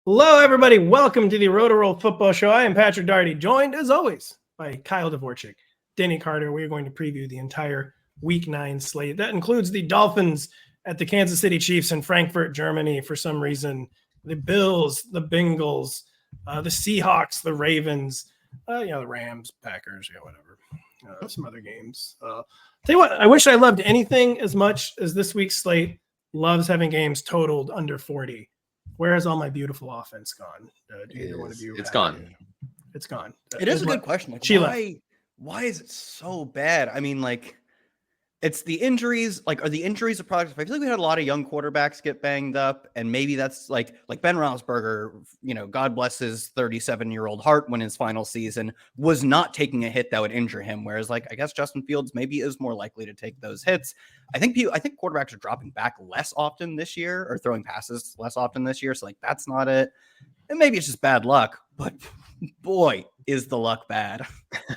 Hello, everybody. Welcome to the Rotoworld Football Show. I am Patrick Daugherty, joined, as always, by Kyle Dvorchak, Denny Carter. We are going to preview the entire Week 9 slate. That includes the Dolphins at the Kansas City Chiefs in Frankfurt, Germany, for some reason, the Bills, the Bengals, the Seahawks, the Ravens, the Rams, Packers, whatever, some other games. Tell you what, I wish I loved anything as much as this week's slate loves having games totaled under 40. Where has all my beautiful offense gone? Do either one of you? It's gone. It's gone. It is a good question. Like, why is it so bad? I mean, like, it's the injuries. Like, are the injuries a product? I feel like we had a lot of young quarterbacks get banged up, and maybe that's like Ben Roethlisberger, God bless his 37-year-old heart, when his final season was not taking a hit that would injure him. Whereas, like, I guess Justin Fields maybe is more likely to take those hits. I think quarterbacks are dropping back less often this year, or throwing passes less often this year. So, like, that's not it. And maybe it's just bad luck, but boy, is the luck bad.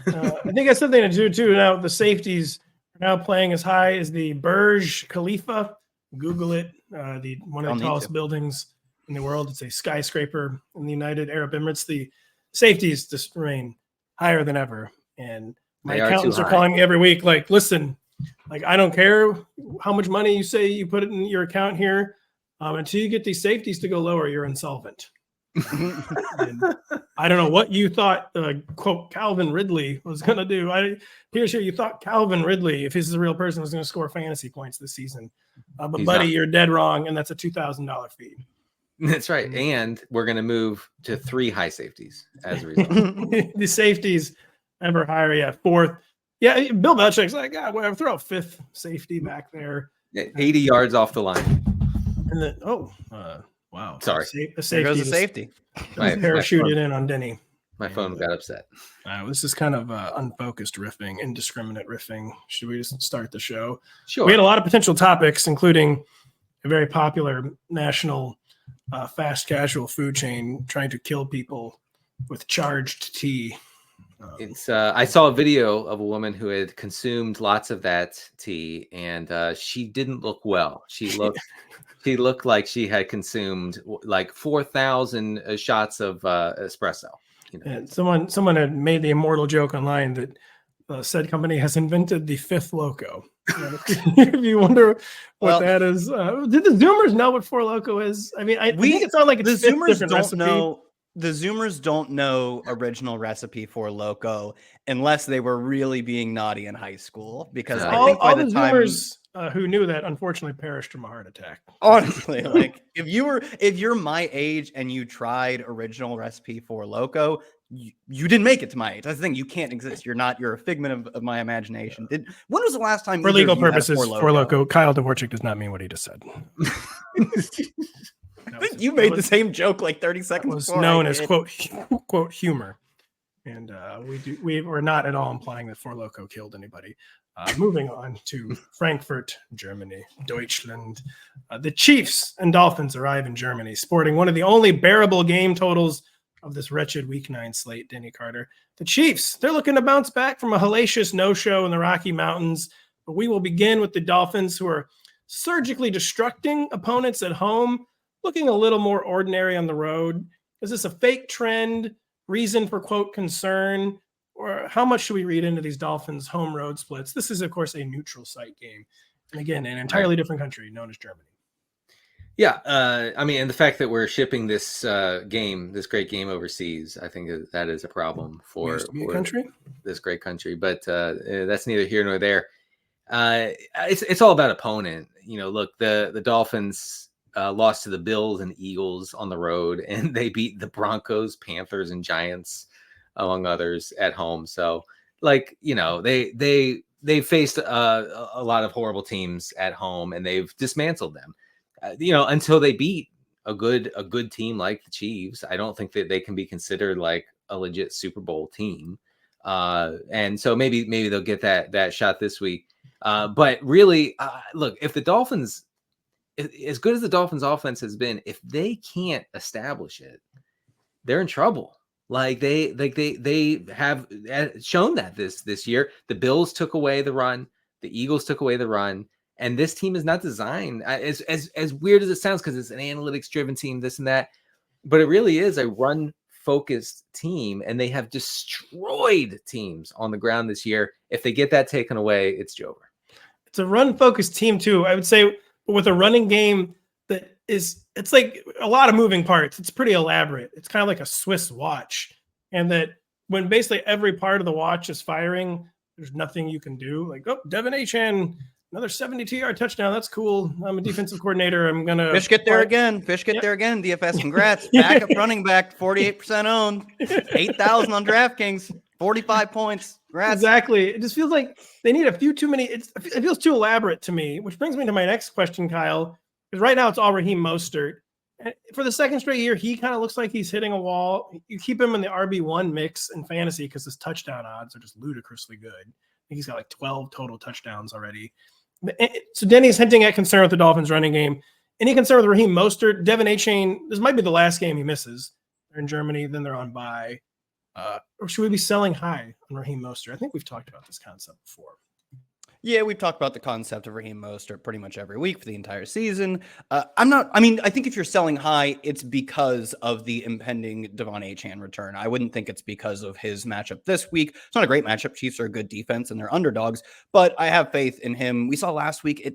I think it's something to do too. Now the safeties are now playing as high as the Burj Khalifa. Google it. One of the tallest buildings in the world. It's a skyscraper in the United Arab Emirates. The safeties just remain higher than ever. And my accountants are calling me every week, like, listen, like, I don't care how much money you say you put it in your account here. Until you get these safeties to go lower, you're insolvent. I don't know what you thought, quote, Calvin Ridley was going to do. Here's here, you thought Calvin Ridley, if he's a real person, was going to score fantasy points this season. But he's buddy, not. You're dead wrong, and that's a $2,000 fee. That's right. And we're going to move to 3 high safeties as a result. The safeties ever higher, yeah, 4th. Yeah, Bill Belichick's like, whatever, throw a 5th safety back there. 80 yards off the line. And then, wow. Sorry. A safety. There goes a safety. Parachuted in on Denny. My phone got upset. This is kind of unfocused riffing, indiscriminate riffing. Should we just start the show? Sure. We had a lot of potential topics, including a very popular national fast casual food chain trying to kill people with charged tea. I saw a video of a woman who had consumed lots of that tea, and she didn't look well. She looked like she had consumed like 4,000 shots of espresso. And someone had made the immortal joke online that said company has invented the 5th loco. If you wonder what that is, did the Zoomers know what 4 Loko is? I mean, I think it sounds like it's the Zoomers don't recipe. Know. The Zoomers don't know original recipe for Loco unless they were really being naughty in high school. Because I think by the time Zoomers who knew that unfortunately perished from a heart attack. Honestly, like if you're my age and you tried original recipe for Loco, you didn't make it to my age. That's the thing. You can't exist. You're a figment of my imagination. When was the last time for legal purposes for Loco? Kyle Dvorchak does not mean what he just said. I think you made the same joke like 30 seconds was before. Known as quote humor, and we were not at all implying that 4 Loko killed anybody. Moving on to Frankfurt, Germany, Deutschland. The Chiefs and Dolphins arrive in Germany, sporting one of the only bearable game totals of this wretched Week 9 slate. Denny Carter. The Chiefs, they're looking to bounce back from a hellacious no-show in the Rocky Mountains, but we will begin with the Dolphins, who are surgically destructing opponents at home, looking a little more ordinary on the road. Is this a fake trend, reason for, quote, concern, or how much should we read into these Dolphins home road splits? This is, of course, a neutral site game. And again, an entirely different country known as Germany. Yeah. I mean, and the fact that we're shipping this great game overseas, I think that is a problem for this great country. But that's neither here nor there. It's all about opponent. Look, the Dolphins lost to the Bills and Eagles on the road, and they beat the Broncos, Panthers, and Giants, among others, at home. So, like, they faced a lot of horrible teams at home, and they've dismantled them. Until they beat a good team like the Chiefs, I don't think that they can be considered like a legit Super Bowl team. And so maybe they'll get that shot this week. But really, look, if the Dolphins, as good as the Dolphins offense has been, if they can't establish it, they're in trouble. Like they have shown that this year. The Bills took away the run, the Eagles took away the run, and this team is not designed as weird as it sounds, because it's an analytics driven team, this and that. but it really is a run-focused team, and they have destroyed teams on the ground this year. If they get that taken away, it's over. It's a run-focused team too. I would say with a running game that it's like a lot of moving parts. It's pretty elaborate. It's kind of like a Swiss watch, and that when basically every part of the watch is firing, there's nothing you can do. Like, oh, Devin Achane, another 72-yard touchdown. That's cool. I'm a defensive coordinator. I'm gonna Fish get there again. DFS, congrats. Backup running back, 48% owned, 8,000 on DraftKings, 45 points. Congrats. Exactly. It just feels like they need a few too many. It feels too elaborate to me, which brings me to my next question, Kyle. Because right now it's all Raheem Mostert. And for the second straight year, he kind of looks like he's hitting a wall. You keep him in the RB1 mix in fantasy because his touchdown odds are just ludicrously good. I think he's got like 12 total touchdowns already. So Denny's hinting at concern with the Dolphins running game. Any concern with Raheem Mostert? Devin Achane, this might be the last game he misses. They're in Germany, then they're on bye. Or should we be selling high on Raheem Mostert? I think we've talked about this concept before. Yeah, we've talked about the concept of Raheem Mostert pretty much every week for the entire season. I think if you're selling high, it's because of the impending Devon Achane return. I wouldn't think it's because of his matchup this week. It's not a great matchup. Chiefs are a good defense and they're underdogs, but I have faith in him. We saw last week,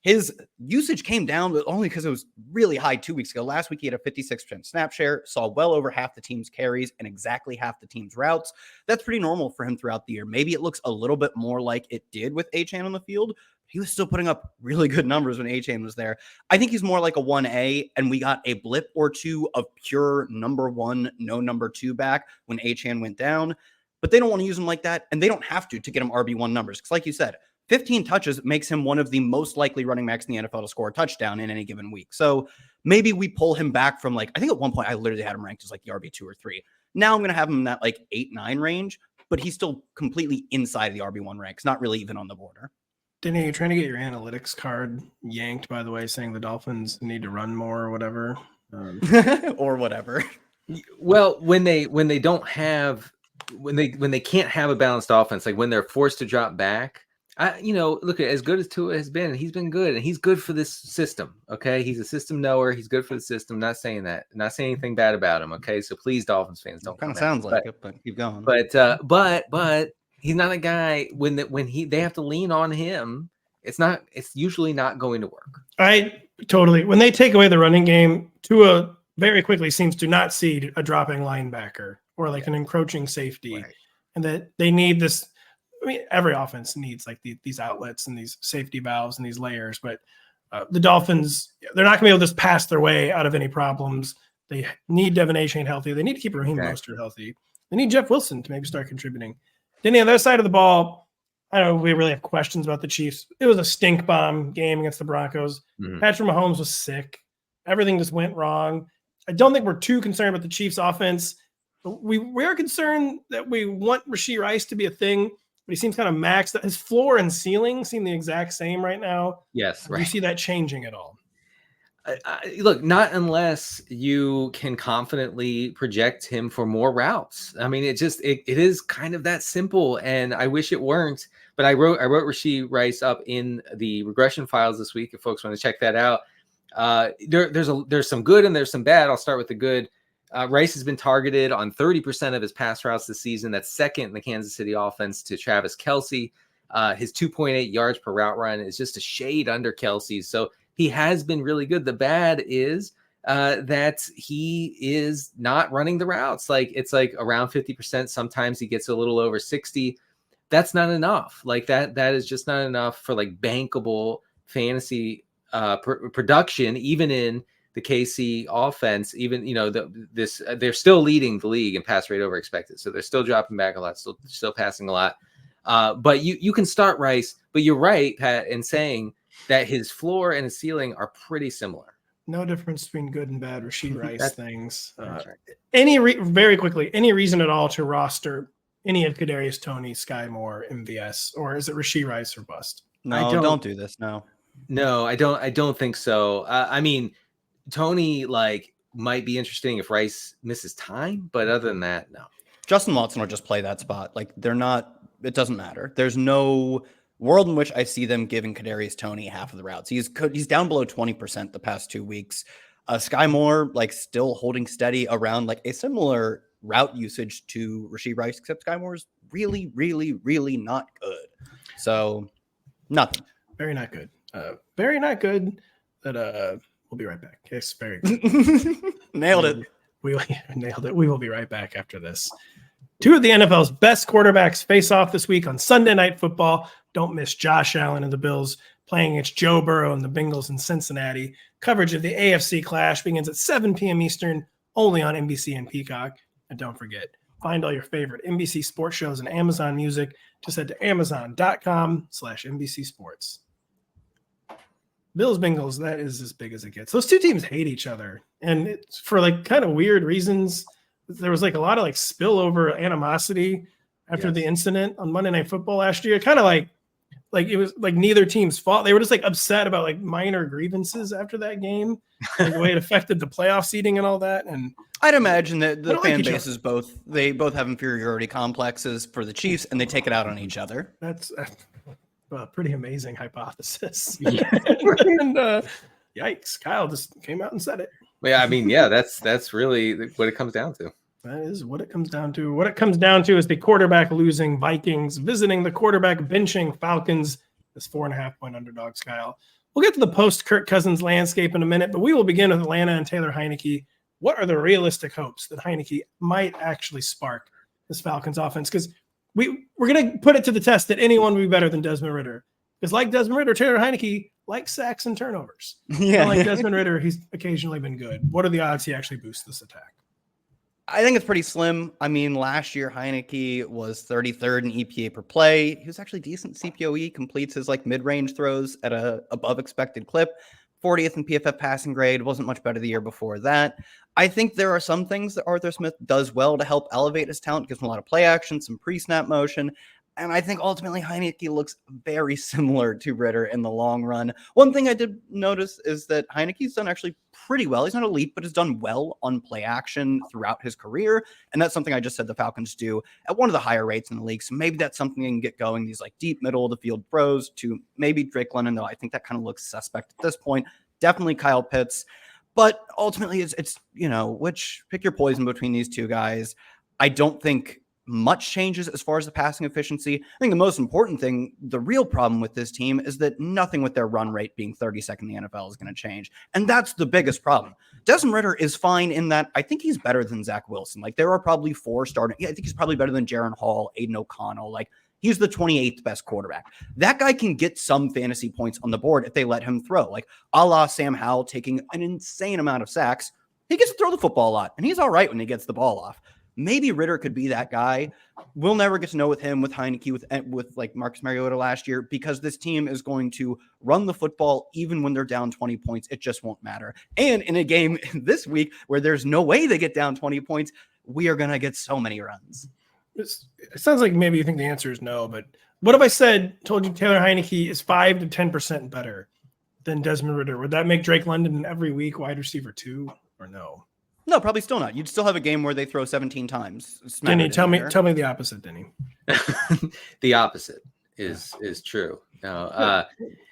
his usage came down, but only because it was really high 2 weeks ago. Last week, he had a 56% snap share, saw well over half the team's carries and exactly half the team's routes. That's pretty normal for him throughout the year. Maybe it looks a little bit more like it did with Achane on the field. He was still putting up really good numbers when Achane was there. I think he's more like a 1A, and we got a blip or two of pure number one, no number two back when Achane went down. But they don't want to use him like that, and they don't have to get him RB1 numbers. Because like you said, 15 touches makes him one of the most likely running backs in the NFL to score a touchdown in any given week. So maybe we pull him back from I think at one point I literally had him ranked as like the RB2 or 3. Now I'm going to have him in that 8-9 range, but he's still completely inside the RB1 ranks, not really even on the border. Denny, you're trying to get your analytics card yanked, by the way, saying the Dolphins need to run more or whatever. Or whatever. Well, when they don't have, when they can't have a balanced offense, like when they're forced to drop back, look at as good as Tua has been. He's been good, and he's good for this system. Okay, he's a system knower. He's good for the system. Not saying that. Not saying anything bad about him. Okay, so please, Dolphins fans, don't. Kind of sounds like it, but keep going. But he's not a guy when they have to lean on him. It's usually not going to work. When they take away the running game, Tua very quickly seems to not see a dropping linebacker or an encroaching safety, right. And that they need this. I mean, every offense needs these outlets and these safety valves and these layers, but the Dolphins, they're not going to be able to just pass their way out of any problems. They need Devin Achane healthy. They need to keep Raheem Mostert healthy. They need Jeff Wilson to maybe start contributing. Then on the other side of the ball, I don't know if we really have questions about the Chiefs. It was a stink bomb game against the Broncos. Mm-hmm. Patrick Mahomes was sick. Everything just went wrong. I don't think we're too concerned about the Chiefs offense. We're concerned that we want Rashee Rice to be a thing, but he seems kind of maxed. His floor and ceiling seem the exact same right now. Yes, right. Do you see that changing at all? Look, not unless you can confidently project him for more routes. I mean, it is kind of that simple, and I wish it weren't. But I wrote Rashee Rice up in the regression files this week. If folks want to check that out, there's some good and there's some bad. I'll start with the good. Rice has been targeted on 30% of his pass routes this season. That's second in the Kansas City offense to Travis Kelce. His 2.8 yards per route run is just a shade under Kelce's. So he has been really good. The bad is that he is not running the routes. It's around 50%. Sometimes he gets a little over 60. That's not enough. That is just not enough for bankable fantasy production, even in the KC offense. Even they're still leading the league in pass rate over expected, so they're still dropping back a lot, still passing a lot. But you can start Rice, but you're right, Pat, in saying that his floor and his ceiling are pretty similar. No difference between good and bad Rashee Rice things. Right. Very quickly, any reason at all to roster any of Kadarius Toney, Sky Moore, MVS, or is it Rashee Rice or bust? No, don't do this. No, I don't think so. I mean, Toney might be interesting if Rice misses time, but other than that, no. Justin Watson will just play that spot. They're not. It doesn't matter. There's no world in which I see them giving Kadarius Toney half of the routes. He's down below 20% the past 2 weeks. Sky Moore, like, still holding steady around like a similar route usage to Rashee Rice, except Sky Moore's really, really, really not good. So nothing. Very not good. Very not good. That we'll be right back. It's very good. Nailed it. We nailed it. We will be right back after this. Two of the NFL's best quarterbacks face off this week on Sunday Night Football. Don't miss Josh Allen and the Bills playing against Joe Burrow and the Bengals in Cincinnati. Coverage of the AFC clash begins at 7 p.m. Eastern, only on NBC and Peacock. And don't forget, find all your favorite NBC sports shows and Amazon Music. Just head to amazon.com/NBC Sports. Bills-Bengals, that is as big as it gets. Those two teams hate each other. And it's for like kind of weird reasons. There was like a lot of like spillover animosity after the incident on Monday Night Football last year. Kind of like it was like neither team's fault. They were just like upset about like minor grievances after that game, like the way it affected the playoff seeding and all that. And I'd imagine that the fan bases both have inferiority complexes for the Chiefs, and they take it out on each other. That's a pretty amazing hypothesis. And, yikes! Kyle just came out and said it. Yeah, I mean, yeah, that's really what it comes down to. That is what it comes down to. What it comes down to is the quarterback losing Vikings visiting the quarterback benching Falcons as 4.5-point underdogs, Kyle. We'll get to the post-Kirk Cousins landscape in a minute, but we will begin with Atlanta and Taylor Heineke. What are the realistic hopes that Heineke might actually spark this Falcons offense? Because we're going to put it to the test that anyone will be better than Desmond Ridder. Because like Desmond Ridder, Taylor Heineke likes sacks and turnovers. Yeah. Like Desmond Ridder, he's occasionally been good. What are the odds he actually boosts this attack? I think it's pretty slim. I mean, last year Heineke was 33rd in EPA per play. He was actually decent CPOE, completes his like mid-range throws at a above expected clip. 40th in PFF passing grade, wasn't much better the year before that. I think there are some things that Arthur Smith does well to help elevate his talent, gives him a lot of play action, some pre-snap motion. And I think ultimately Heineke looks very similar to Ridder in the long run. One thing I did notice is that Heineke's done actually pretty well. He's not elite, but has done well on play action throughout his career. And that's something I just said the Falcons do at one of the higher rates in the league. So maybe that's something they can get going, these like deep middle of the field throws to maybe Drake London, though I think that kind of looks suspect at this point. Definitely Kyle Pitts. But ultimately it's pick your poison between these two guys. I don't think much changes as far as the passing efficiency. I think the most important thing, the real problem with this team is that nothing with their run rate being 32nd in the NFL is going to change. And that's the biggest problem. Desmond Ridder is fine in that I think he's better than Zach Wilson. Like there are probably four starting. Yeah, I think he's probably better than Jaron Hall, Aiden O'Connell. Like he's the 28th best quarterback. That guy can get some fantasy points on the board if they let him throw. Like a la Sam Howell taking an insane amount of sacks. He gets to throw the football a lot and he's all right when he gets the ball off. Maybe Ridder could be that guy. We'll never get to know with him, with Heineke, with like Marcus Mariota last year, because this team is going to run the football even when they're down 20 points. It just won't matter. And in a game this week where there's no way they get down 20 points, we are going to get so many runs. It sounds like maybe you think the answer is no, but what if I told you Taylor Heineke is 5 to 10% better than Desmond Ridder? Would that make Drake London every week wide receiver 2 or no? No, probably still not. You'd still have a game where they throw 17 times. Denny, tell me the opposite, Denny. The opposite is true. No,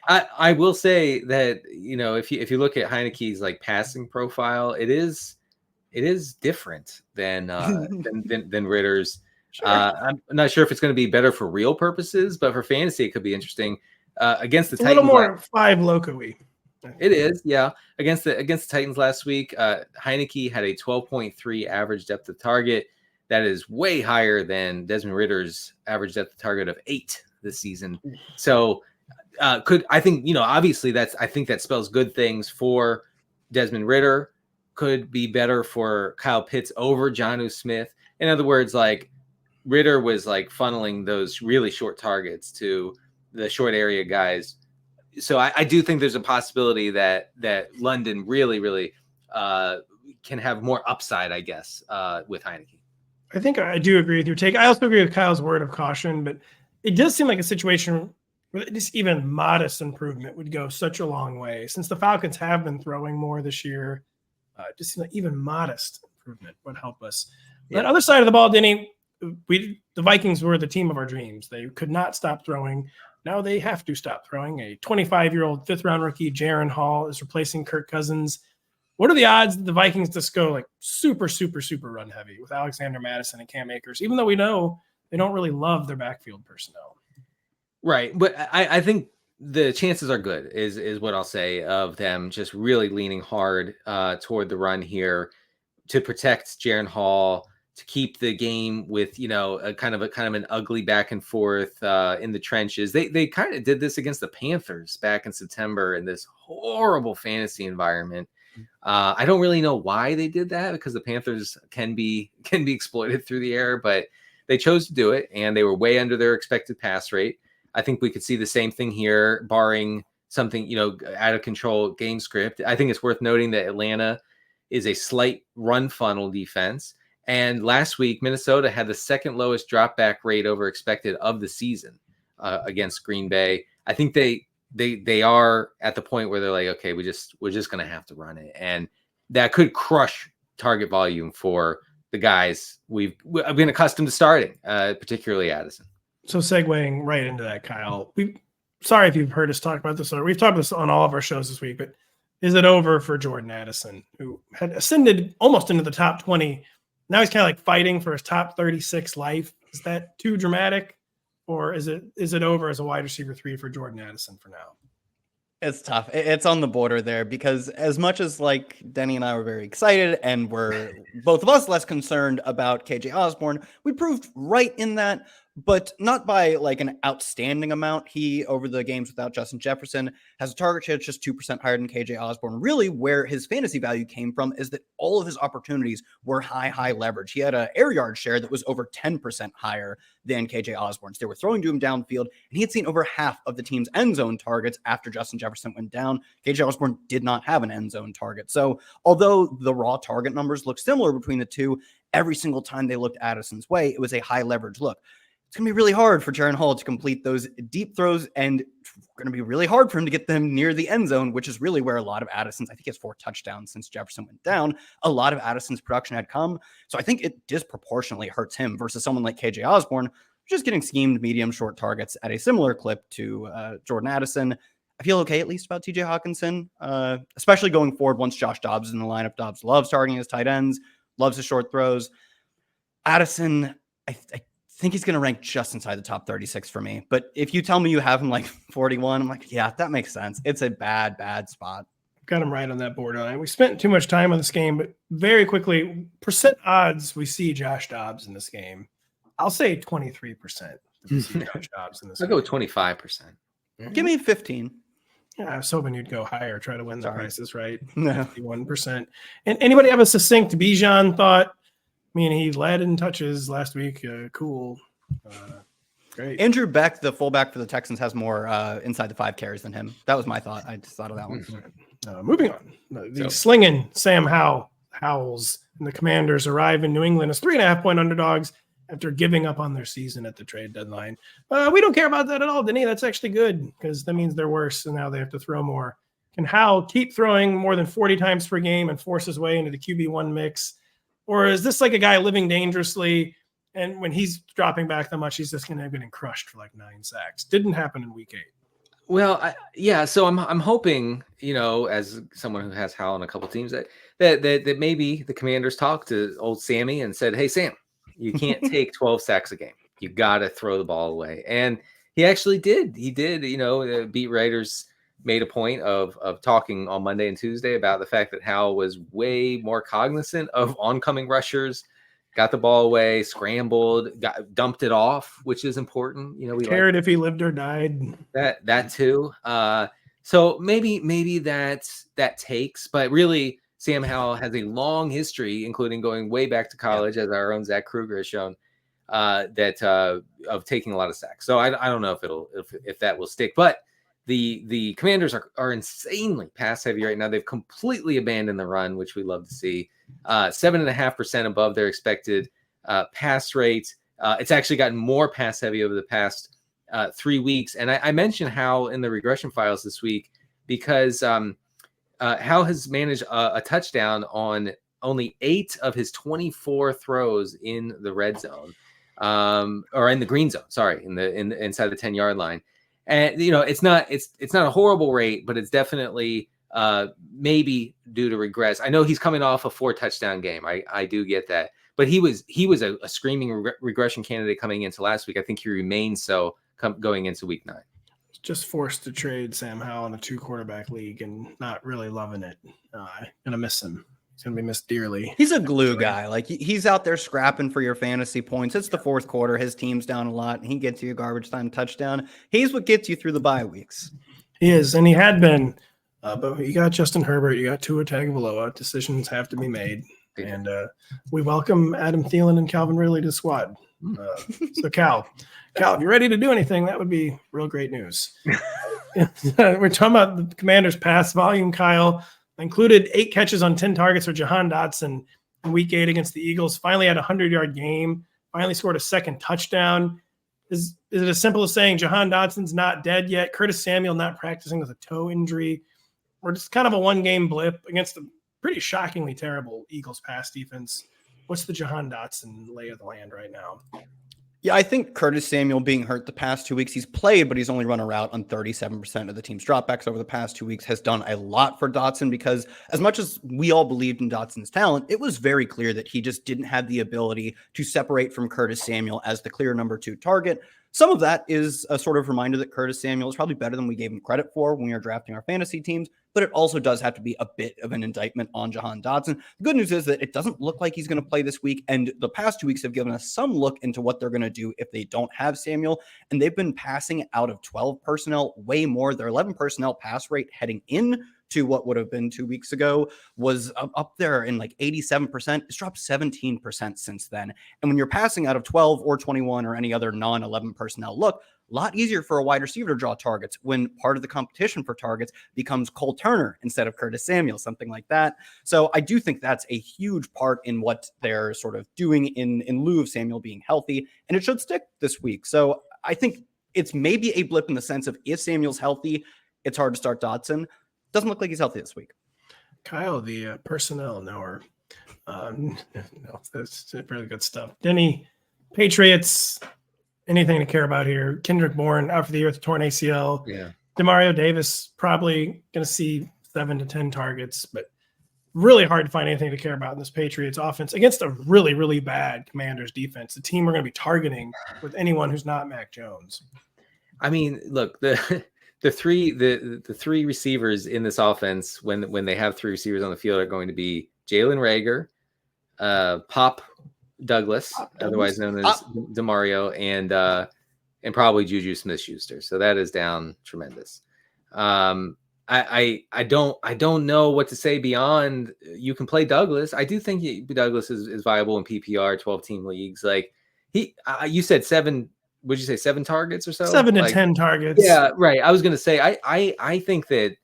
I will say that if you look at Heineke's like passing profile, it is different than Ridder's. Sure. I'm not sure if it's going to be better for real purposes, but for fantasy, it could be interesting. Against the Titans, a little more 5 loco-y. It is, yeah. Against the Titans last week, Heineke had a 12.3 average depth of target. That is way higher than Desmond Ridder's average depth of target of 8 this season. So, obviously I think that spells good things for Desmond Ridder. Could be better for Kyle Pitts over Jonnu Smith. In other words, like Ridder was like funneling those really short targets to the short area guys. So I do think there's a possibility that London really can have more upside, I guess, with Heineke. I think I do agree with your take. I also agree with Kyle's word of caution, but it does seem like a situation where just even modest improvement would go such a long way. Since the Falcons have been throwing more this year, just seems like even modest improvement would help us. Yeah. On the other side of the ball, Denny, the Vikings were the team of our dreams. They could not stop throwing. Now they have to stop throwing. A 25-year-old fifth-round rookie, Jaron Hall, is replacing Kirk Cousins. What are the odds that the Vikings just go like super, super, super run heavy with Alexander Mattison and Cam Akers, even though we know they don't really love their backfield personnel? Right. But I think the chances are good is what I'll say, of them just really leaning hard toward the run here to protect Jaren Hall, to keep the game with, a kind of an ugly back and forth in the trenches. They kind of did this against the Panthers back in September in this horrible fantasy environment. I don't really know why they did that, because the Panthers can be exploited through the air, but they chose to do it, and they were way under their expected pass rate. I think we could see the same thing here, barring something, out of control game script. I think it's worth noting that Atlanta is a slight run funnel defense. And last week, Minnesota had the second lowest drop back rate over expected of the season against Green Bay. I think they are at the point where they're like, okay, we're just going to have to run it. And that could crush target volume for the guys we've been accustomed to starting, particularly Addison. So segueing right into that, Kyle, sorry if you've heard us talk about this, or we've talked about this on all of our shows this week, but is it over for Jordan Addison, who had ascended almost into the top 20? Now he's kind of like fighting for his top 36 life. Is that too dramatic, or is it over as a wide receiver 3 for Jordan Addison for now? It's tough. It's on the border there, because as much as like Denny and I were very excited and were both of us less concerned about KJ Osborne, we proved right in that, but not by like an outstanding amount. He, over the games without Justin Jefferson, has a target share just 2% higher than KJ Osborne. Really, where his fantasy value came from is that all of his opportunities were high leverage. He had an air yard share that was over 10% higher than KJ Osborne's. They were throwing to him downfield, and he had seen over half of the team's end zone targets after Justin Jefferson went down. KJ Osborne did not have an end zone target. So although the raw target numbers look similar between the two, every single time they looked Addison's way, it was a high leverage look. It's going to be really hard for Jaren Hall to complete those deep throws, and it's going to be really hard for him to get them near the end zone, which is really where a lot of Addison's, I think he has 4 touchdowns since Jefferson went down. A lot of Addison's production had come. So I think it disproportionately hurts him versus someone like KJ Osborne, just getting schemed medium short targets at a similar clip to Jordan Addison. I feel okay at least about TJ Hawkinson, especially going forward once Josh Dobbs is in the lineup. Dobbs loves targeting his tight ends, loves his short throws. Addison, I think he's going to rank just inside the top 36 for me. But if you tell me you have him like 41, I'm like, yeah, that makes sense. It's a bad spot. Got him right on that borderline. We spent too much time on this game, but very quickly, percent odds we see Josh Dobbs in this game. I'll say 23%. We see Josh Dobbs in this I'll game. go 25%. Give me 15. Yeah, I was hoping you'd go higher, try to win the prices right. No. 51%. And anybody have a succinct Bijan thought? I mean, he led in touches last week. Cool. Great. Andrew Beck, the fullback for the Texans, has more inside the 5 carries than him. That was my thought. I just thought of that one. Moving on. The slinging Sam Howells and the Commanders arrive in New England as 3.5-point underdogs after giving up on their season at the trade deadline. We don't care about that at all, Denny. That's actually good, because that means they're worse, and now they have to throw more. Can Howell keep throwing more than 40 times per game and force his way into the QB1 mix? Or is this like a guy living dangerously, and when he's dropping back that much, he's just going to be getting crushed for like 9 sacks? Didn't happen in week 8. Well, so I'm hoping, as someone who has Howell on a couple teams, that maybe the Commanders talked to old Sammy and said, hey, Sam, you can't take 12 sacks a game. You got to throw the ball away. And he actually did. He did. The beat writers made a point of talking on Monday and Tuesday about the fact that Howell was way more cognizant of oncoming rushers, got the ball away, scrambled, dumped it off, which is important. We cared if he lived or died. That too. So maybe that takes, but really Sam Howell has a long history, including going way back to college, as our own Zach Kruger has shown, of taking a lot of sacks. So I don't know if that will stick, but the Commanders are insanely pass heavy right now. They've completely abandoned the run, which we love to see. 7.5% above their expected pass rate. It's actually gotten more pass heavy over the past 3 weeks. And I mentioned Howell in the regression files this week because Howell has managed a touchdown on only 8 of his 24 throws in the red zone, or in the green zone. Sorry, in inside the 10-yard line. And it's not a horrible rate, but it's definitely maybe due to regress. I know he's coming off a 4-touchdown game. I do get that, but he was a screaming regression candidate coming into last week. I think he remains so going into week 9. Just forced to trade Sam Howell in a 2-quarterback league and not really loving it. Gonna miss him. He's gonna be missed dearly. He's a glue guy. Like he's out there scrapping for your fantasy points. It's the fourth quarter. His team's down a lot. And he gets you a garbage time touchdown. He's what gets you through the bye weeks. He is, and he had been. But you got Justin Herbert. You got Tua Tagovailoa. Decisions have to be made. And we welcome Adam Thielen and Calvin Ridley to the squad. So Cal, if you're ready to do anything, that would be real great news. We're talking about the Commanders' pass volume, Kyle. Included 8 catches on 10 targets for Jahan Dotson in week 8 against the Eagles. Finally had a 100-yard game. Finally scored a second touchdown. Is it as simple as saying Jahan Dotson's not dead yet? Curtis Samuel not practicing with a toe injury? Or just kind of a one-game blip against a pretty shockingly terrible Eagles pass defense? What's the Jahan Dotson lay of the land right now? Yeah, I think Curtis Samuel being hurt the past 2 weeks, he's played, but he's only run a route on 37% of the team's dropbacks over the past 2 weeks, has done a lot for Dotson because as much as we all believed in Dotson's talent, it was very clear that he just didn't have the ability to separate from Curtis Samuel as the clear number 2 target. Some of that is a sort of reminder that Curtis Samuel is probably better than we gave him credit for when we were drafting our fantasy teams, but it also does have to be a bit of an indictment on Jahan Dotson. The good news is that it doesn't look like he's going to play this week, and the past 2 weeks have given us some look into what they're going to do if they don't have Samuel, and they've been passing out of 12 personnel way more. Their 11 personnel pass rate heading in to what would have been 2 weeks ago was up there in like 87%. It's dropped 17% since then. And when you're passing out of 12 or 21 or any other non-11 personnel look, a lot easier for a wide receiver to draw targets when part of the competition for targets becomes Cole Turner instead of Curtis Samuel, something like that. So I do think that's a huge part in what they're sort of doing in lieu of Samuel being healthy, and it should stick this week. So I think it's maybe a blip in the sense of if Samuel's healthy, it's hard to start Dotson. Doesn't look like he's healthy this week. Kyle, the personnel knower. No, that's really good stuff. Denny, Patriots, anything to care about here? Kendrick Bourne out for the year with a torn ACL. Yeah. Demario Davis probably going to see 7 to 10 targets, but really hard to find anything to care about in this Patriots offense against a really, really bad Commanders defense. The team we're going to be targeting with anyone who's not Mac Jones. I mean, look, the three receivers in this offense when they have 3 receivers on the field are going to be Jalen Reagor, Pop Douglas, otherwise known as Demario, and probably Juju Smith-Schuster. So that is down tremendous. I don't know what to say beyond you can play Douglas. I do think Douglas is viable in PPR 12-team leagues. Like you said 7. Would you say 7 targets or so? 7 to 10 targets. Yeah, right. I was going to say, I think that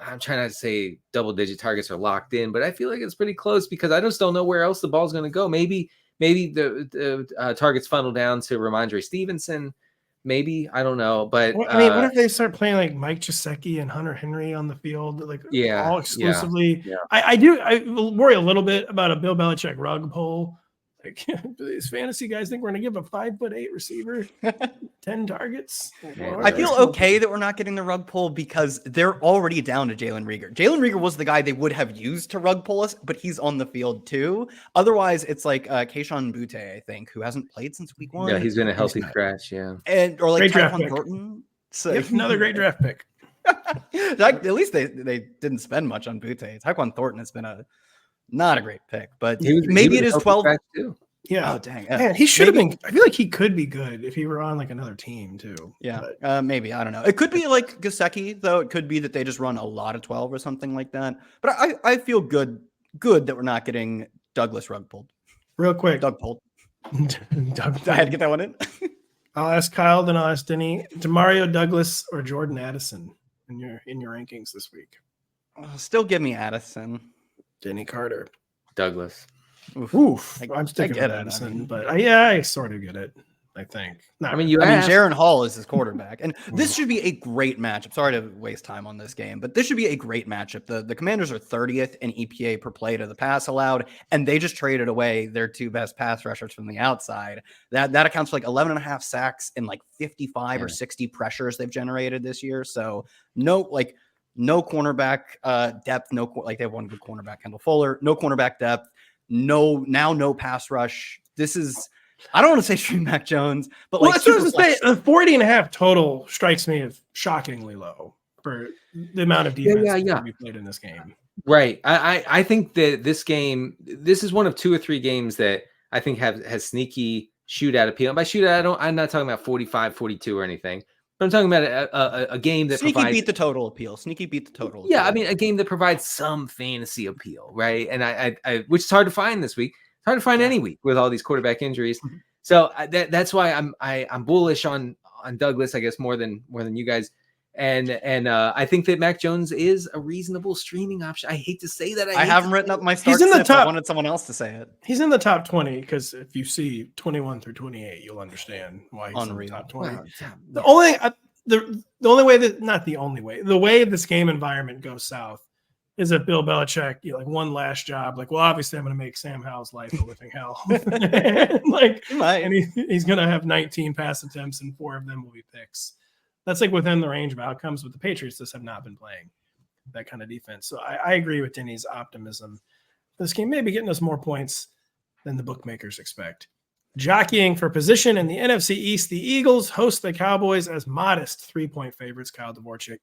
I'm trying not to say double-digit targets are locked in, but I feel like it's pretty close because I just don't know where else the ball's going to go. Maybe the targets funnel down to Ramondre Stevenson. Maybe, I don't know. But what if they start playing like Mike Gesicki and Hunter Henry on the field, like all exclusively? Yeah. I worry a little bit about a Bill Belichick rug pull. Like, these fantasy guys think we're going to give a 5'8" receiver 10 targets. Yeah. I feel okay that we're not getting the rug pull because they're already down to Jalen Reagor. Jalen Reagor was the guy they would have used to rug pull us, but he's on the field too. Otherwise, it's like Keyshawn Butte, I think, who hasn't played since week 1. Yeah, he's been a healthy scratch. Yeah, or like Tyquan Thornton. So yep, another great draft pick. At least they didn't spend much on Butte. Tyquan Thornton has been not a great pick, but maybe it is 12. Too. Yeah. Oh, dang. Man, he should have been. I feel like he could be good if he were on like another team too. Yeah. Maybe. I don't know. It could be like Gesicki, though. It could be that they just run a lot of 12 or something like that. But I feel good that we're not getting Douglas rug pulled. Real quick. Doug pulled. Doug I had to get that one in. I'll ask Kyle, then I'll ask Denny. Demario Douglas or Jordan Addison in your rankings this week? Still give me Addison. Denny Carter. Douglas. Oof. I'm sticking with Addison, but I sort of get it, I think. Jaron Hall is his quarterback, and this should be a great matchup. Sorry to waste time on this game, but this should be a great matchup. The Commanders are 30th in EPA per play to the pass allowed, and they just traded away their 2 best pass rushers from the outside. That accounts for like 11.5 sacks and like 55 or 60 pressures they've generated this year. So no cornerback depth, they have one good cornerback, Kendall Fuller, no cornerback depth, no pass rush. This is, I don't want to say stream Mac Jones, but that's what I was saying. 40.5 total strikes me as shockingly low for the amount of defense that we played in this game. Right. I think that this is one of 2 or 3 games that I think has sneaky shootout appeal. And by shootout, I'm not talking about 45-42 or anything. But I'm talking about a game that sneaky beat the total appeal. Yeah, I mean, a game that provides some fantasy appeal, right? And I which is hard to find this week. It's hard to find any week with all these quarterback injuries. So that's why I'm bullish on Douglas, I guess, more than you guys. And I think that Mac Jones is a reasonable streaming option. I hate to say that. I haven't written up my start. He's in the top. I wanted someone else to say it. He's in the top 20 because if you see 21 through 28, you'll understand why he's in the top 20. Wow. The way this game environment goes south is if Bill Belichick, one last job, obviously I'm going to make Sam Howell's life a living hell. And he's going to have 19 pass attempts and 4 of them will be picks. That's within the range of outcomes, but the Patriots just have not been playing that kind of defense. So I agree with Denny's optimism. This game may be getting us more points than the bookmakers expect. Jockeying for position in the NFC East, the Eagles host the Cowboys as modest 3-point favorites, Kyle Dvorchak.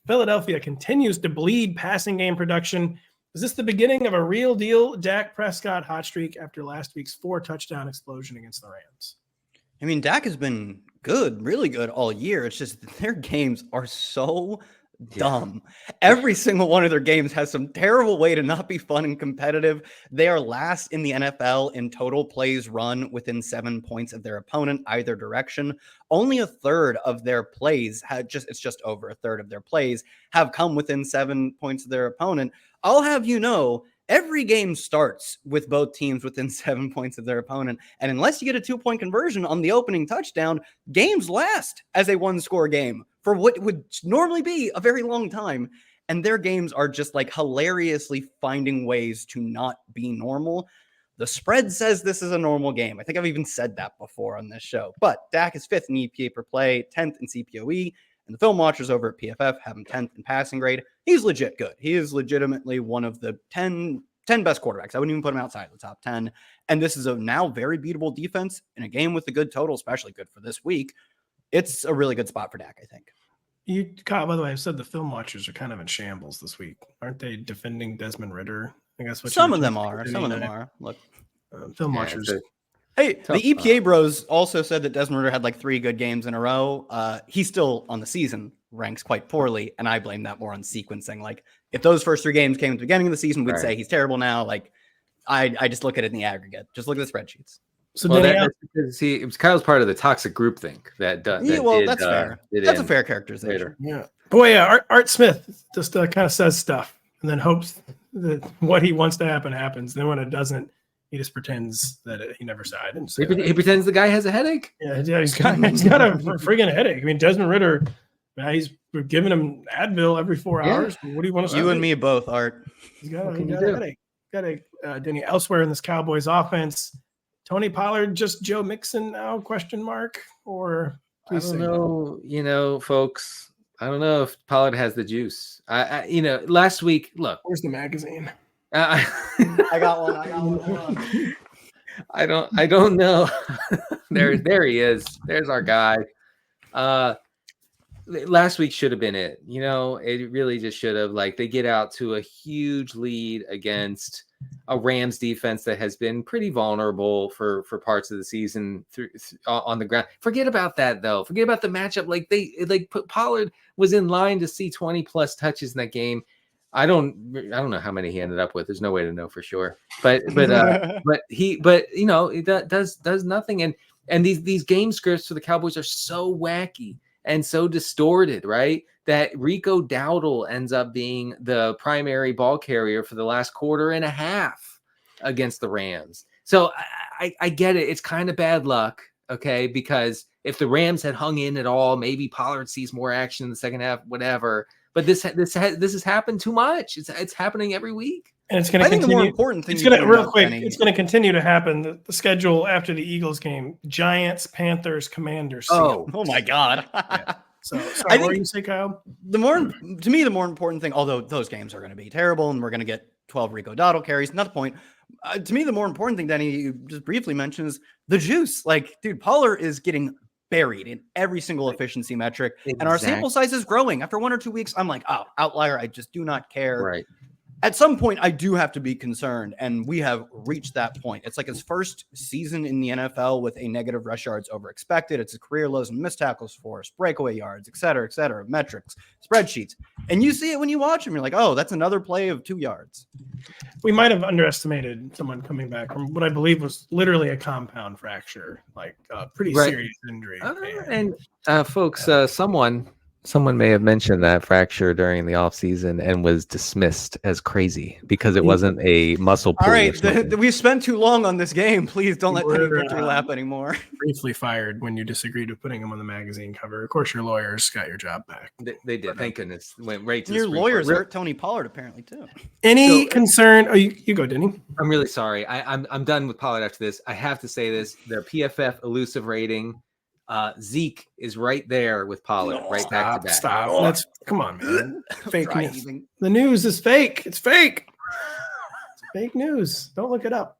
Philadelphia continues to bleed passing game production. Is this the beginning of a real deal Dak Prescott hot streak after last week's 4-touchdown explosion against the Rams? I mean, Dak has been good, really good all year. It's just their games are so dumb. Every single one of their games has some terrible way to not be fun and competitive. They are last in the NFL in total plays run within 7 points of their opponent, either direction. Only a third of their plays it's just over a third of their plays have come within 7 points of their opponent. I'll have you know, every game starts with both teams within 7 points of their opponent. And unless you get a 2-point conversion on the opening touchdown, games last as a 1-score game for what would normally be a very long time. And their games are just hilariously finding ways to not be normal. The spread says this is a normal game. I think I've even said that before on this show. But Dak is 5th in EPA per play, 10th in CPOE. And the film watchers over at PFF have him 10th in passing grade. He's legit good. He is legitimately one of the 10 best quarterbacks. I wouldn't even put him outside the top 10. And this is a now very beatable defense in a game with a good total, especially good for this week. It's a really good spot for Dak, I think. Kyle, by the way, I said the film watchers are kind of in shambles this week. Aren't they defending Desmond Ritter? I think that's what some of them are. Some of them are. Look, film watchers. Hey, the EPA bros also said that Desmond Ritter had 3 good games in a row. He's still on the season, ranks quite poorly, and I blame that more on sequencing. If those first 3 games came at the beginning of the season, we'd say he's terrible now. I just look at it in the aggregate. Just look at the spreadsheets. So it was Kyle's part of the toxic groupthink that's fair. That's a fair characterization. Yeah. Boy, Art Smith just kind of says stuff and then hopes that what he wants to happen happens. Then when it doesn't, he just pretends that he never said. I didn't say he pretends the guy has a headache. Yeah, he's got a friggin' headache. I mean, Desmond Ritter, he's giving him Advil every 4 hours. What do you want to say? You and me both, Art. He's got a headache. Denny, elsewhere in this Cowboys offense, Tony Pollard just Joe Mixon now? Question mark? Or I don't know. Folks. I don't know if Pollard has the juice. Last week. Look, where's the magazine? I got one. I don't know. there he is. There's our guy. Last week should have been it. It really just should have. They get out to a huge lead against a Rams defense that has been pretty vulnerable for parts of the season on the ground. Forget about that though. Forget about the matchup. Pollard was in line to see 20 plus touches in that game. I don't know how many he ended up with. There's no way to know for sure. But it does nothing. And these game scripts for the Cowboys are so wacky and so distorted, right? That Rico Dowdle ends up being the primary ball carrier for the last quarter and a half against the Rams. So I get it. It's kind of bad luck, okay? Because if the Rams had hung in at all, maybe Pollard sees more action in the second half, whatever. But this has happened too much. It's happening every week. And it's going to continue. The more important thing it's going to real quick. It's going to continue to happen. The schedule after the Eagles game: Giants, Panthers, Commanders. Oh my God! So sorry, what were you say, Kyle? The more important thing, although those games are going to be terrible and we're going to get 12 Rico Dottle carries, not the point. To me, the more important thing, Denny, you just briefly mentioned is the juice. Like, dude, Pollard is getting buried in every single efficiency metric, and our sample size is growing. After 1 or 2 weeks, I'm like, oh, outlier. I just do not care. Right. At some point, I do have to be concerned, and we have reached that point. It's like his first season in the NFL with a negative rush yards over expected. It's a career lows in missed tackles forced, breakaway yards, et cetera, metrics, spreadsheets. And you see it when you watch him. You're like, oh, that's another play of 2 yards. We might have underestimated someone coming back from what I believe was literally a compound fracture, like a pretty serious injury. Folks, someone may have mentioned that fracture during the offseason and was dismissed as crazy because it wasn't a muscle pull. All right, we've spent too long on this game. Please don't let Penny victory lap anymore. Briefly fired when you disagreed with putting him on the magazine cover. Of course, your lawyers got your job back. They did. Thank goodness. Went right to your lawyers hurt Tony Pollard apparently too. Any concern? Oh, you go, Denny. I'm really sorry. I'm done with Pollard after this. I have to say this: their PFF elusive rating. Zeke is right there with Pollard, back to back. Stop. Come on, man. Fake news. The news is fake. It's fake. It's fake news. Don't look it up.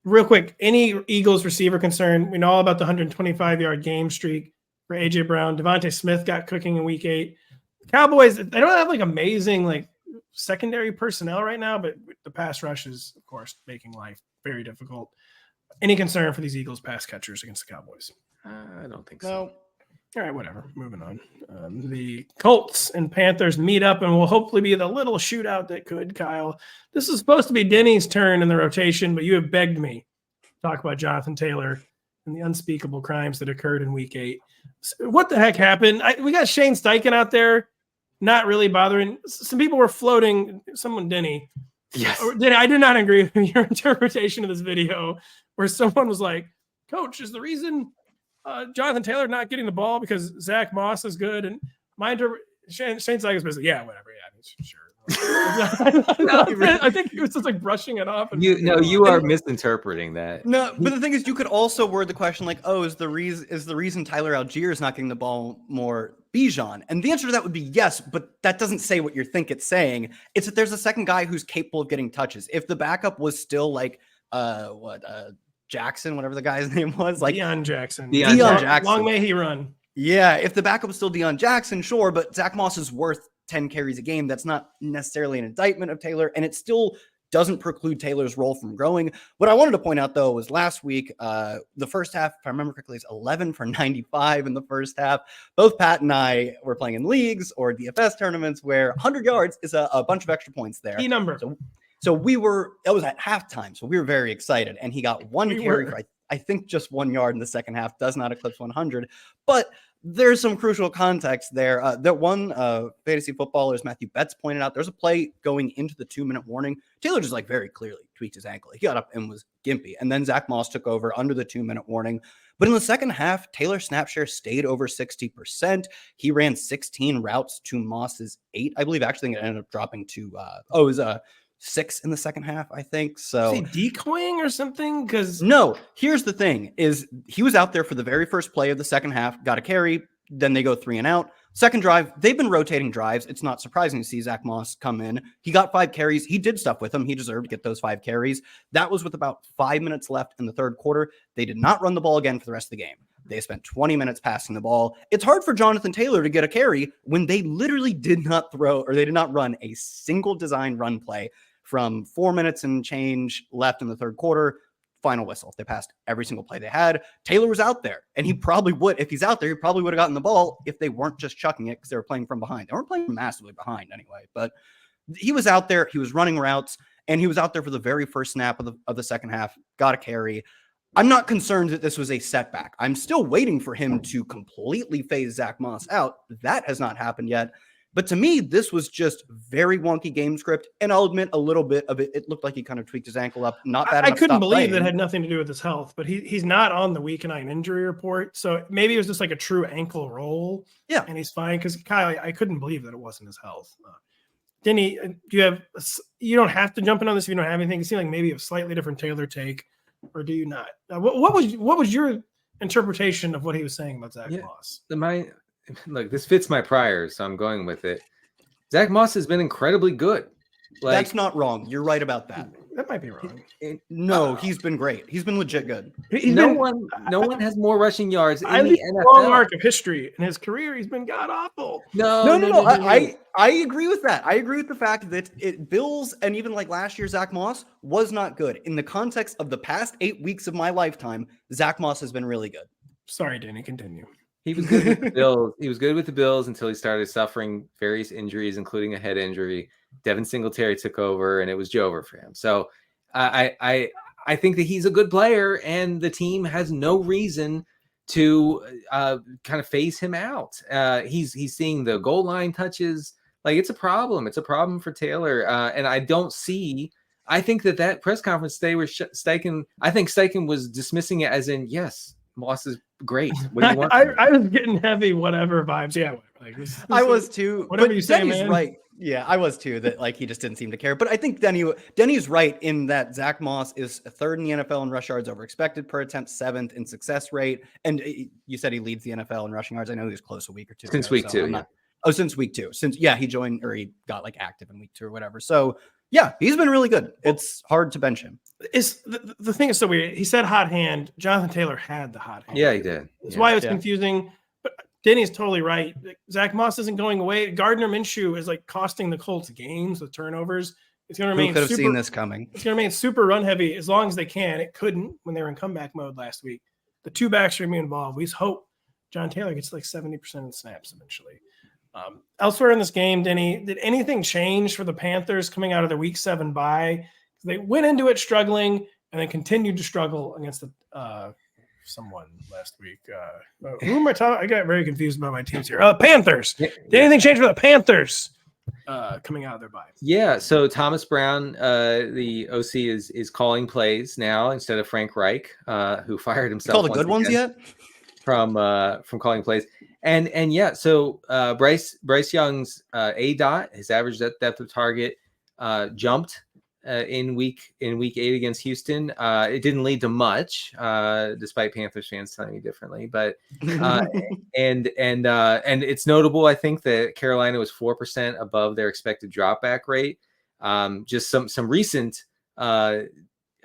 Real quick, any Eagles receiver concern? We know all about the 125-yard game streak for AJ Brown. Devontae Smith got cooking in week 8. Cowboys, they don't have like amazing like secondary personnel right now, but the pass rush is, of course, making life very difficult. Any concern for these Eagles pass catchers against the Cowboys? I don't think so. No. All right, whatever. Moving on. The Colts and Panthers meet up and will hopefully be the little shootout that could, Kyle. This is supposed to be Denny's turn in the rotation, but you have begged me to talk about Jonathan Taylor and the unspeakable crimes that occurred in week 8. What the heck happened? We got Shane Steichen out there not really bothering. Some people were floating. Someone, Denny. Yes. Denny, I did not agree with your interpretation of this video where someone was like, Coach, is the reason Jonathan Taylor not getting the ball because Zach Moss is good? And my Shane Steichen was basically, yeah, whatever. Yeah, I mean, sure. I think he was just like brushing it off. You are misinterpreting that. No, but the thing is, you could also word the question like, "Oh, is the reason Tyler Algier is not getting the ball more Bijan?" And the answer to that would be yes, but that doesn't say what you think it's saying. It's that there's a second guy who's capable of getting touches. If the backup was still like Jackson, whatever the guy's name was, like Deion Jackson. Jackson. Long may he run. Yeah, if the backup was still Deion Jackson, sure, but Zach Moss is worth 10 carries a game. That's not necessarily an indictment of Taylor, and it still doesn't preclude Taylor's role from growing. What I wanted to point out, though, was last week, the first half, if I remember correctly, is 11 for 95 in the first half. Both Pat and I were playing in leagues or DFS tournaments where 100 yards is a bunch of extra points there. Key number. So that was at halftime, so we were very excited, and he got one carry for, I think, just 1 yard in the second half, does not eclipse 100, but there's some crucial context there. That one fantasy footballers, Matthew Betts, pointed out there's a play going into the 2-minute warning. Taylor just like very clearly tweaked his ankle. He got up and was gimpy, and then Zach Moss took over under the 2-minute warning. But in the second half, Taylor's snap share stayed over 60%. He ran 16 routes to Moss's 8. I believe actually it ended up dropping to it was 6 in the second half, I think. So is he decoying or something? Because no, here's the thing: is he was out there for the very first play of the second half, got a carry, then they go 3 and out. Second drive, they've been rotating drives. It's not surprising to see Zach Moss come in. He got 5 carries. He did stuff with him. He deserved to get those 5 carries. That was with about 5 minutes left in the third quarter. They did not run the ball again for the rest of the game. They spent 20 minutes passing the ball. It's hard for Jonathan Taylor to get a carry when they literally did not run a single design run play from 4 minutes and change left in the third quarter. Final whistle. They passed every single play they had. Taylor was out there, and he probably would, if he's out there, he probably would have gotten the ball if they weren't just chucking it because they were playing from behind. They weren't playing massively behind anyway, but he was out there. He was running routes, and he was out there for the very first snap of the second half, got a carry. I'm not concerned that this was a setback. I'm still waiting for him to completely phase Zach Moss out. That has not happened yet. But to me, this was just very wonky game script. And I'll admit a little bit of it. It looked like he kind of tweaked his ankle up. Not bad. I couldn't believe that had nothing to do with his health, but he's not on the week 9 injury report. So maybe it was just like a true ankle roll. Yeah. And he's fine. Because Kyle, I couldn't believe that it wasn't his health. Denny, you don't have to jump in on this if you don't have anything. It seemed like maybe a slightly different Taylor take, or do you not? What was your interpretation of what he was saying about Zach Moss? look, this fits my priors, so I'm going with it. Zach Moss has been incredibly good. That's not wrong. You're right about that. That might be wrong. No, he's been great. He's been legit good. No one has more rushing yards in the NFL. Long arc of history in his career, he's been god awful. No. I agree with that. I agree with the fact that Bills and even like last year, Zach Moss was not good. In the context of the past 8 weeks of my lifetime, Zach Moss has been really good. Sorry, Danny, continue. He was good with the Bills. He was good with the Bills until he started suffering various injuries, including a head injury. Devin Singletary took over, and it was Jover for him. So I think that he's a good player, and the team has no reason to kind of phase him out. He's seeing the goal line touches. Like, it's a problem. It's a problem for Taylor. And I don't see. I think that press conference today where Steichen was dismissing it as in, yes, Moss is great. What do you want? I was getting heavy, whatever vibes. Yeah, like I was too. Whatever you say, Denny's man. Right. Yeah, I was too. That like he just didn't seem to care. But I think Denny's right in that Zach Moss is third in the NFL in rush yards over expected per attempt, 7th in success rate, and you said he leads the NFL in rushing yards. I know he was close a week or two since ago, week 2. Since week 2. He joined or he got like active in week 2 or whatever. So yeah, he's been really good. It's hard to bench him. Is the thing is so weird. He said hot hand. Jonathan Taylor had the hot hand. Yeah, he did. That's why it was confusing. But Denny's totally right. Zach Moss isn't going away. Gardner Minshew is like costing the Colts games with turnovers. It's going to remain. Who could have seen this coming? It's going to remain super run heavy as long as they can. It couldn't when they were in comeback mode last week. The two backs are going to be involved. We hope John Taylor gets like 70% of the snaps eventually. Elsewhere in this game, Denny, did anything change for the Panthers coming out of their Week 7 bye? They went into it struggling and then continued to struggle against someone last week. Who am I talking? I got very confused about my teams here. Panthers. Did anything change for the Panthers coming out of their bye? Yeah. So Thomas Brown, the OC, is calling plays now instead of Frank Reich, who fired himself. Call the good ones yet? From calling plays. And yeah, so Bryce Young's ADOT, his average depth of target, jumped in week 8 against Houston. It didn't lead to much, despite Panthers fans telling me differently. But and it's notable, I think, that Carolina was 4% above their expected dropback rate. Just some recent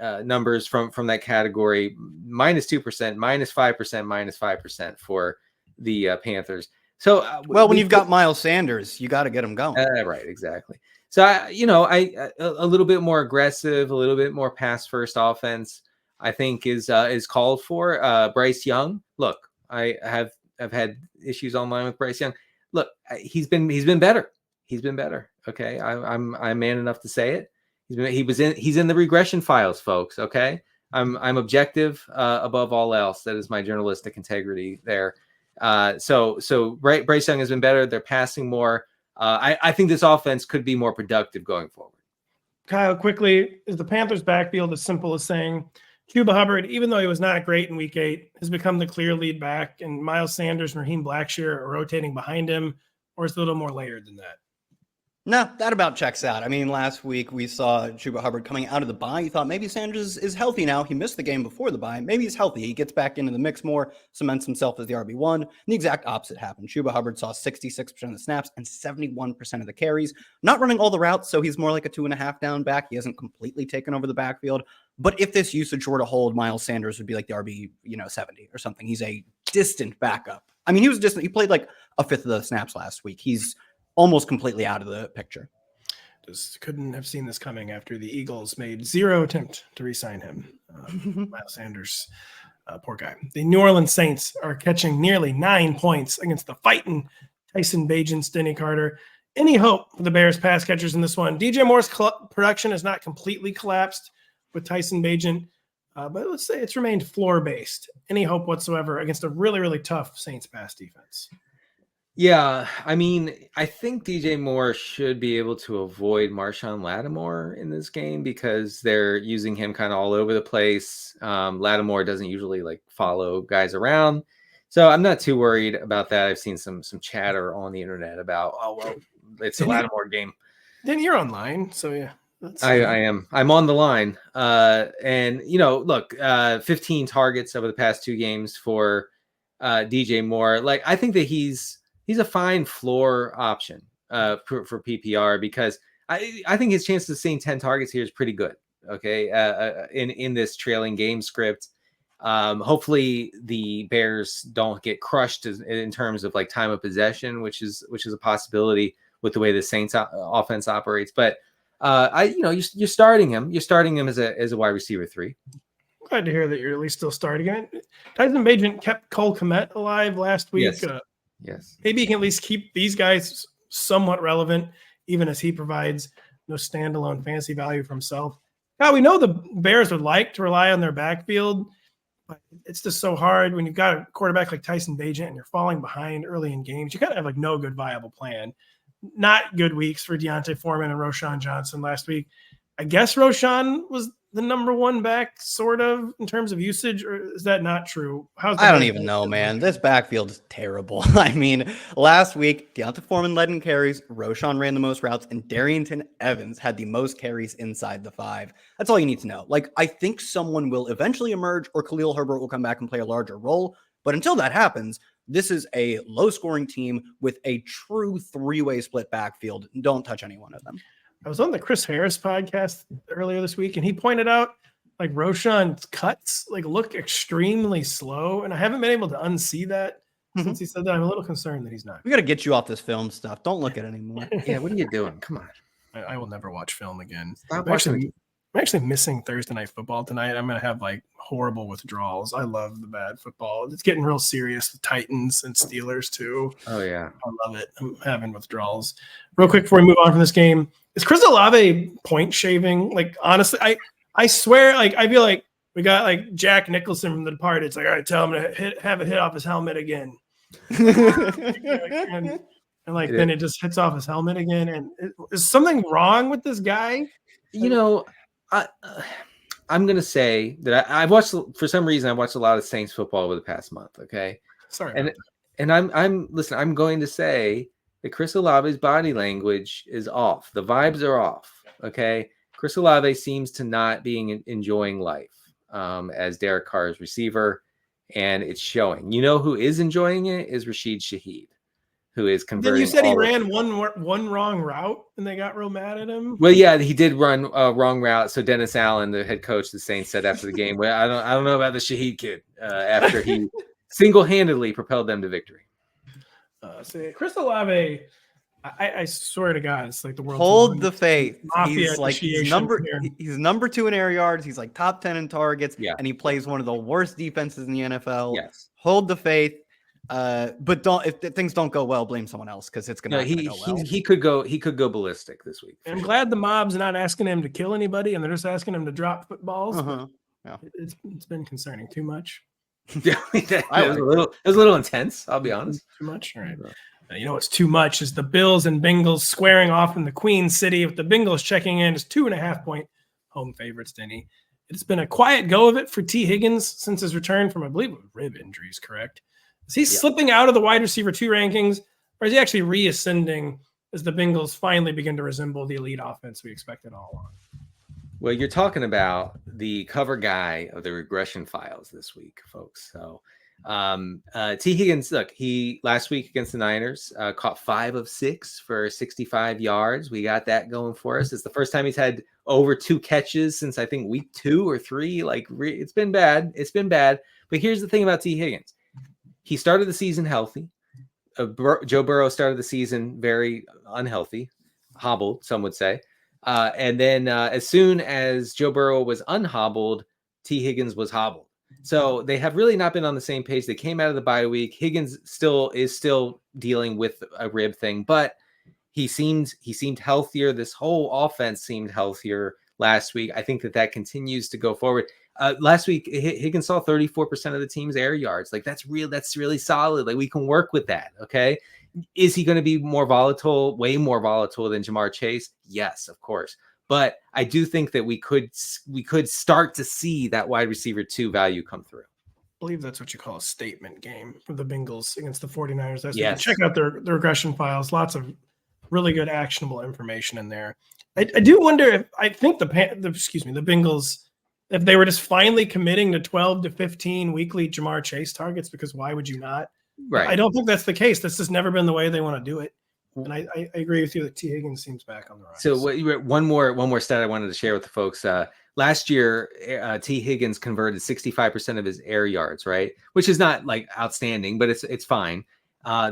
numbers from that category: -2%, -5%, -5% for the Panthers. So when you've got Miles Sanders, you got to get him going. Right, exactly. So I a little bit more aggressive, a little bit more pass first offense, I think is called for. Bryce Young, look, I have had issues online with Bryce Young. Look, he's been better. He's been better. Okay, I'm man enough to say it. He's in the regression files, folks. Okay, I'm objective above all else. That is my journalistic integrity there. So Bryce Young has been better. They're passing more. I think this offense could be more productive going forward. Kyle, quickly, is the Panthers backfield as simple as saying Chuba Hubbard, even though he was not great in week 8, has become the clear lead back, and Miles Sanders and Raheem Blackshear are rotating behind him, or is it a little more layered than that? No, that about checks out. I mean, last week we saw Chuba Hubbard coming out of the bye. You thought maybe Sanders is healthy now. He missed the game before the bye. Maybe he's healthy. He gets back into the mix more, cements himself as the RB1. And the exact opposite happened. Chuba Hubbard saw 66% of the snaps and 71% of the carries. Not running all the routes, so he's more like a 2.5 down back. He hasn't completely taken over the backfield. But if this usage were to hold, Miles Sanders would be like the RB, 70 or something. He's a distant backup. I mean, he played like a fifth of the snaps last week. He's almost completely out of the picture. Just couldn't have seen this coming after the Eagles made zero attempt to re-sign him. Miles Sanders, poor guy. The New Orleans Saints are catching nearly 9 points against the fighting Tyson Bagent's Denny Carter. Any hope for the Bears pass catchers in this one? DJ Moore's production has not completely collapsed with Tyson Bagent, but let's say it's remained floor-based. Any hope whatsoever against a really, really tough Saints pass defense? Yeah, I mean, I think DJ Moore should be able to avoid Marshawn Lattimore in this game because they're using him kind of all over the place. Lattimore doesn't usually follow guys around. So I'm not too worried about that. I've seen some chatter on the internet about, it's a Lattimore game. Then you're online, so yeah. I am. I'm on the line. And, look, 15 targets over the past 2 games for DJ Moore. I think that he's he's a fine floor option for PPR because I think his chances of seeing 10 targets here is pretty good. Okay, in this trailing game script. Hopefully the Bears don't get crushed in terms of like time of possession, which is a possibility with the way the Saints offense operates. But you're starting him. You're starting him as a wide receiver 3. Glad to hear that you're at least still starting it. Tyson Bagent kept Cole Kmet alive last week. Yes. Maybe he can at least keep these guys somewhat relevant, even as he provides no standalone fantasy value for himself. Now, we know the Bears would like to rely on their backfield, but it's just so hard when you've got a quarterback like Tyson Bagent and you're falling behind early in games. You kind of have like no good viable plan. Not good weeks for Deontay Foreman and Roschon Johnson last week. I guess Roschon was the number 1 back, sort of, in terms of usage, or is that not true? I don't even know, man. This backfield is terrible. I mean, last week, Deontay Foreman led in carries, Roschon ran the most routes, and Darrington Evans had the most carries inside the 5. That's all you need to know. Like, I think someone will eventually emerge, or Khalil Herbert will come back and play a larger role. But until that happens, this is a low-scoring team with a true 3-way split backfield. Don't touch any one of them. I was on the Chris Harris podcast earlier this week, and he pointed out like Roschon's cuts like look extremely slow, and I haven't been able to unsee that since he said that. I'm a little concerned that he's not. We got to get you off this film stuff. Don't look at it anymore. Yeah, what are you doing? Come on. I will never watch film again. Stop I'm actually missing Thursday Night Football tonight. I'm going to have like horrible withdrawals. I love the bad football. It's getting real serious with Titans and Steelers too. Oh, yeah. I love it. I'm having withdrawals. Real quick before we move on from this game, is Chris Olave point shaving? Like, honestly, I swear, like, I feel like we got like Jack Nicholson from The Departed. It's like, all right, tell him to have a hit off his helmet again. and then it just hits off his helmet again. And is something wrong with this guy? You know, I'm going to say that I've watched, for some reason, I've watched a lot of Saints football over the past month. Okay. Sorry. And I'm going to say that Chris Olave's body language is off. The vibes are off. Okay. Chris Olave seems to not be enjoying life as Derek Carr's receiver, and it's showing. You know who is enjoying it is Rashid Shaheed, who is converting. Then you said he ran one wrong route, and they got real mad at him. Well, yeah, he did run a wrong route. So Dennis Allen, the head coach of the Saints, said after the game, "Well, I don't know about the Shaheed kid." After he single-handedly propelled them to victory. Chris Olave, I swear to God, it's like the world. Hold the faith. He's like he's number 2 in air yards. He's like top 10 in targets. Yeah. And he plays one of the worst defenses in the NFL. Yes. Hold the faith. But if things don't go well, blame someone else because it's gonna go well. He could go ballistic this week. I'm glad the mob's not asking him to kill anybody, and they're just asking him to drop footballs. Yeah. It's been concerning too much. Yeah, it was a little intense. I'll be honest. Too much. All right. You know what's too much is the Bills and Bengals squaring off in the Queen City, with the Bengals checking in as 2.5-point home favorites. Denny, it's been a quiet go of it for Tee Higgins since his return from, I believe, rib injuries. Correct? Is he slipping out of the wide receiver 2 rankings, or is he actually reascending as the Bengals finally begin to resemble the elite offense we expected all along? Well, you're talking about the cover guy of the regression files this week, folks. So Tee Higgins, look, he last week against the Niners caught 5 of 6 for 65 yards. We got that going for us. It's the first time he's had over 2 catches since I think week 2 or 3. Like it's been bad. It's been bad. But here's the thing about Tee Higgins. He started the season healthy. Joe Burrow started the season very unhealthy, hobbled, some would say. And then as soon as Joe Burrow was unhobbled, Tee Higgins was hobbled. So they have really not been on the same page. They came out of the bye week. Higgins is still dealing with a rib thing, but he seemed healthier. This whole offense seemed healthier last week. I think that continues to go forward. Last week, Higgins saw 34% of the team's air yards. Like that's really solid. Like we can work with that. Okay. Is he going to be more volatile, way more volatile than Jamar Chase? Yes, of course. But I do think that we could start to see that wide receiver 2 value come through. I believe that's what you call a statement game for the Bengals against the 49ers. Yes. Check out their regression files. Lots of really good actionable information in there. I do wonder if I think the Bengals, if they were just finally committing to 12 to 15 weekly Jamar Chase targets, because why would you not? Right. I don't think that's the case. This has never been the way they want to do it. And I agree with you that Tee Higgins seems back on the rise. So one more stat I wanted to share with the folks. Last year, Tee Higgins converted 65% of his air yards, right? Which is not like outstanding, but it's fine.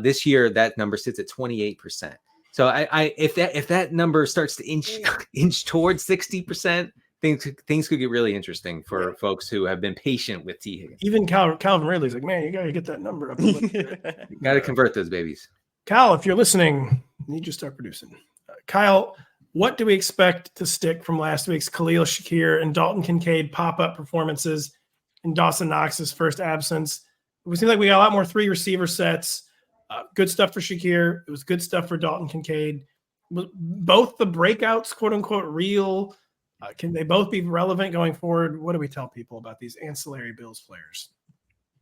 This year, that number sits at 28%. So if that number starts to inch towards 60%, things could get really interesting for folks who have been patient with Tee Higgins. Even Calvin Ridley's like, man, you got to get that number up. Got to convert those babies. Kyle, if you're listening, you need to start producing. Kyle, what do we expect to stick from last week's Khalil Shakir and Dalton Kincaid pop-up performances in Dawson Knox's first absence? It seemed like we got a lot more 3 receiver sets. Good stuff for Shakir. It was good stuff for Dalton Kincaid. Both the breakouts, quote unquote, real. Can they both be relevant going forward? What do we tell people about these ancillary Bills players?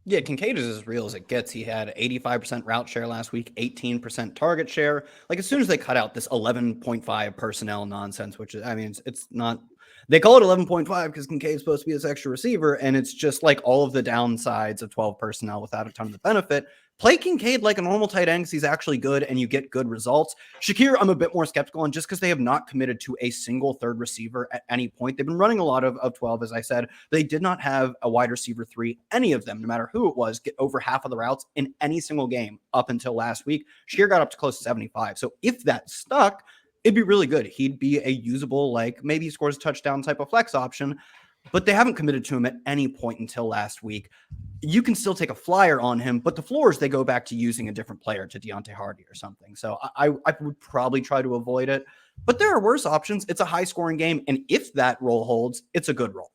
Yeah, Kincaid is as real as it gets. He had 85% route share last week, 18% target share. Like, as soon as they cut out this 11.5 personnel nonsense, which is, I mean, it's not, they call it 11.5 because Kincaid's supposed to be this extra receiver, and it's just like all of the downsides of 12 personnel without a ton of the benefit. Play Kincaid like a normal tight end because he's actually good and you get good results. Shakir, I'm a bit more skeptical on just because they have not committed to a single third receiver at any point. They've been running a lot of 12, as I said. They did not have a wide receiver 3, any of them, no matter who it was, get over half of the routes in any single game up until last week. Shakir got up to close to 75. So if that stuck, it'd be really good. He'd be a usable, like maybe he scores a touchdown type of flex option, but they haven't committed to him at any point until last week. You can still take a flyer on him, but the floors, they go back to using a different player, to Daugherty or something. So I would probably try to avoid it, but there are worse options. It's a high scoring game. And if that role holds, it's a good role.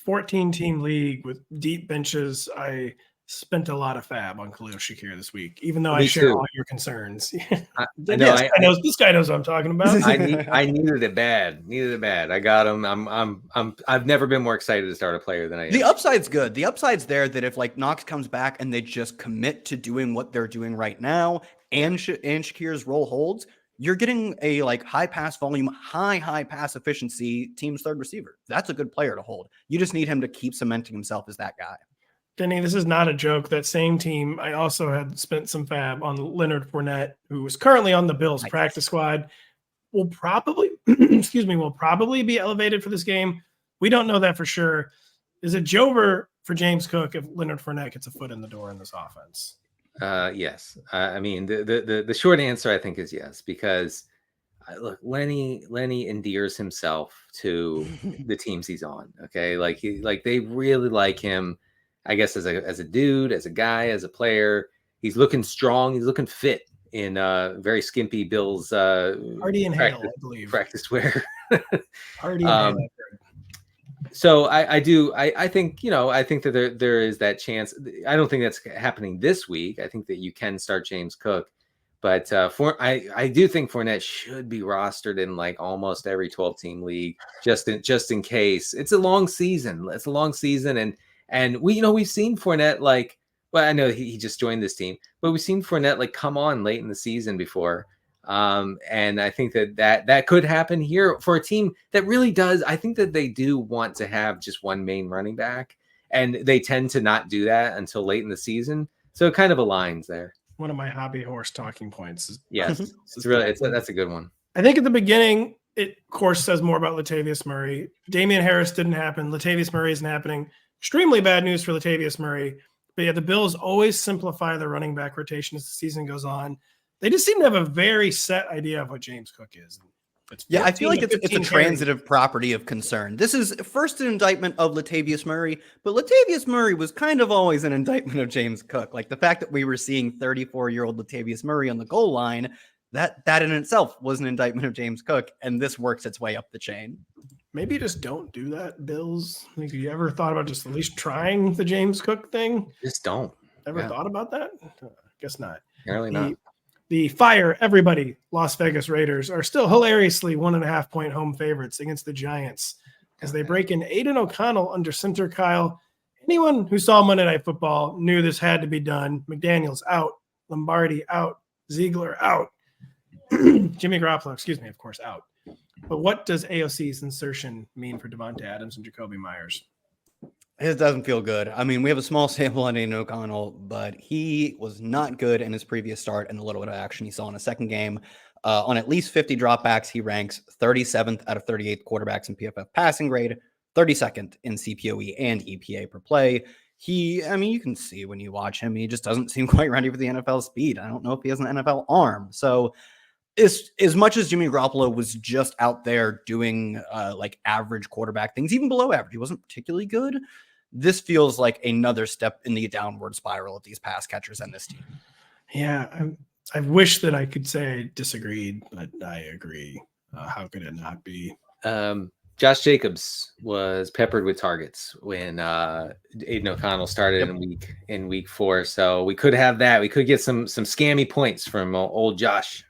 14-team league with deep benches. I spent a lot of fab on Khalil Shakir this week, even though I share all your concerns. I know. This guy knows what I'm talking about. I needed it bad. I got him. I've never been more excited to start a player than I am. The upside's good. The upside's there that if like Knox comes back and they just commit to doing what they're doing right now, and Shakir's role holds, you're getting a like high pass volume, high pass efficiency team's third receiver. That's a good player to hold. You just need him to keep cementing himself as that guy. Denny, this is not a joke. That same team, I also had spent some fab on Leonard Fournette, who is currently on the Bills practice squad. Will probably, be elevated for this game. We don't know that for sure. Is it Jover for James Cook if Leonard Fournette gets a foot in the door in this offense? Yes. I mean, the short answer I think is yes, because look, Lenny endears himself to the teams he's on. Okay, they really like him. I guess as a dude, as a guy, as a player, he's looking strong. He's looking fit in very skimpy Bills Hardy and Hale, I believe, practice wear. Hardy and Hale. So I think that there is that chance. I don't think that's happening this week. I think that you can start James Cook, but I do think Fournette should be rostered in like almost every 12-team league just in case. It's a long season. And we've seen Fournette like, well, I know he just joined this team, but we've seen Fournette like come on late in the season before. And I think that could happen here for a team that really does. I think that they do want to have just one main running back, and they tend to not do that until late in the season. So it kind of aligns there. One of my hobby horse talking points. Yes, that's a good one. I think at the beginning, it of course says more about Latavius Murray. Damian Harris didn't happen. Latavius Murray isn't happening. Extremely bad news for Latavius Murray. But yeah, the Bills always simplify the running back rotation as the season goes on. They just seem to have a very set idea of what James Cook is. Yeah, I feel like it's a transitive property of concern. This is first an indictment of Latavius Murray, but Latavius Murray was kind of always an indictment of James Cook. Like the fact that we were seeing 34-year-old Latavius Murray on the goal line, that in itself was an indictment of James Cook, and this works its way up the chain. Maybe just don't do that, Bills. Like, have you ever thought about just at least trying the James Cook thing? Just don't. Ever thought about that? Guess not. Apparently not. The fire everybody Las Vegas Raiders are still hilariously 1.5-point home favorites against the Giants as they break in Aiden O'Connell under center Kyle. Anyone who saw Monday Night Football knew this had to be done. McDaniels out, Lombardi out, Ziegler out, Jimmy Garoppolo, of course, out. But what does AOC's insertion mean for Devontae Adams and Jacoby Myers? It doesn't feel good. I mean, we have a small sample on Aiden O'Connell, but he was not good in his previous start and the little bit of action he saw in a second game. On at least 50 dropbacks, he ranks 37th out of 38 quarterbacks in PFF passing grade, 32nd in CPOE and EPA per play. You can see when you watch him, he just doesn't seem quite ready for the NFL speed. I don't know if he has an NFL arm. So as much as Jimmy Garoppolo was just out there doing like average quarterback things, even below average, he wasn't particularly good. This feels like another step in the downward spiral of these pass catchers and this team. Yeah, I wish that I could say I disagreed, but I agree. How could it not be? Josh Jacobs was peppered with targets when Aiden O'Connell started in week 4. So we could have that. We could get some scammy points from old Josh.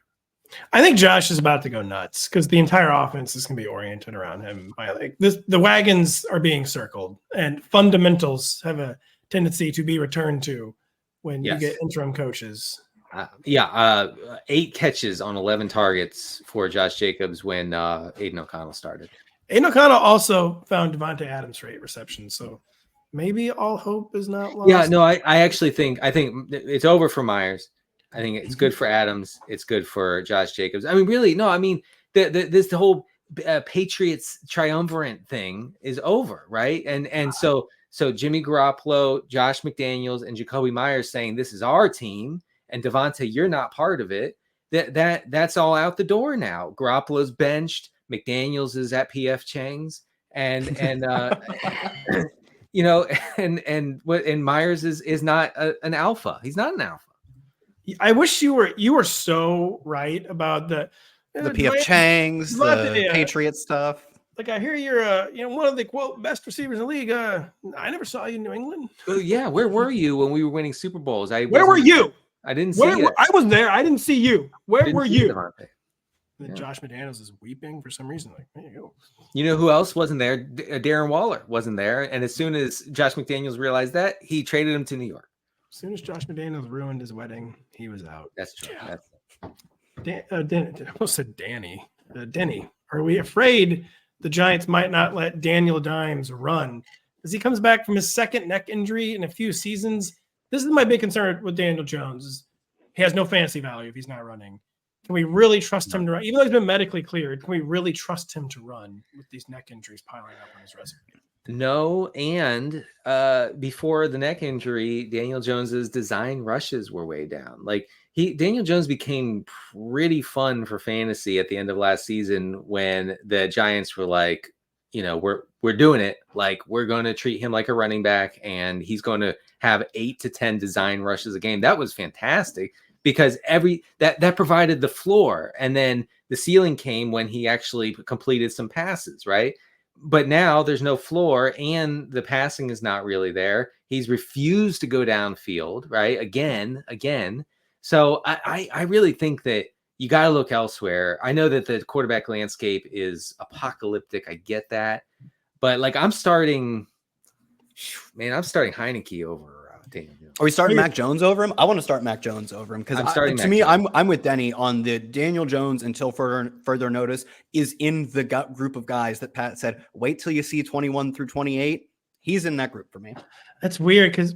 I think Josh is about to go nuts because the entire offense is going to be oriented around him. The wagons are being circled, and fundamentals have a tendency to be returned to when you get interim coaches. 8 catches on 11 targets for Josh Jacobs when Aiden O'Connell started. Aiden O'Connell also found Devontae Adams for 8 receptions, so maybe all hope is not lost. Yeah, no, I actually think it's over for Myers. I think it's good for Adams. It's good for Josh Jacobs. I mean, really, no. I mean, the whole Patriots triumvirate thing is over, right? And so Jimmy Garoppolo, Josh McDaniels, and Jacoby Myers saying this is our team, and Devontae, you're not part of it. That's all out the door now. Garoppolo's benched. McDaniels is at PF Chang's, and and Myers is not an alpha. He's not an alpha. I wish you were so right about the PF Chang's, the Patriot stuff. Like, I hear you're one of the quote best receivers in the league. I never saw you in New England. Oh yeah, where were you when we were winning Super Bowls? Where were you? I didn't see you. I was there. I didn't see you. Where were you? Yeah. Josh McDaniels is weeping for some reason. Like, there you go. You know who else wasn't there? Darren Waller wasn't there. And as soon as Josh McDaniels realized that, he traded him to New York. As soon as Josh McDaniels ruined his wedding, he was out. That's true. Yeah. I almost said Danny. Denny, are we afraid the Giants might not let Daniel Dimes run? As he comes back from his second neck injury in a few seasons, this is my big concern with Daniel Jones. Is he has no fantasy value if he's not running. Can we really trust him to run? Even though he's been medically cleared, can we really trust him to run with these neck injuries piling up on his resume? No, and before the neck injury, Daniel Jones's design rushes were way down. Like Daniel Jones became pretty fun for fantasy at the end of last season when the Giants were like, we're doing it. Like, we're going to treat him like a running back, and he's going to have 8 to 10 design rushes a game. That was fantastic because that provided the floor, and then the ceiling came when he actually completed some passes, right? But now there's no floor and the passing is not really there. He's refused to go downfield, right? Again. So I really think that you got to look elsewhere. I know that the quarterback landscape is apocalyptic. I get that. But like I'm starting Heineke over Daniel Jones. Are we starting Mac Jones over him? I want to start Mac Jones over him because I'm with Denny on the Daniel Jones until further notice is in the group of guys that Pat said, wait till you see 21 through 28. He's in that group for me. That's weird because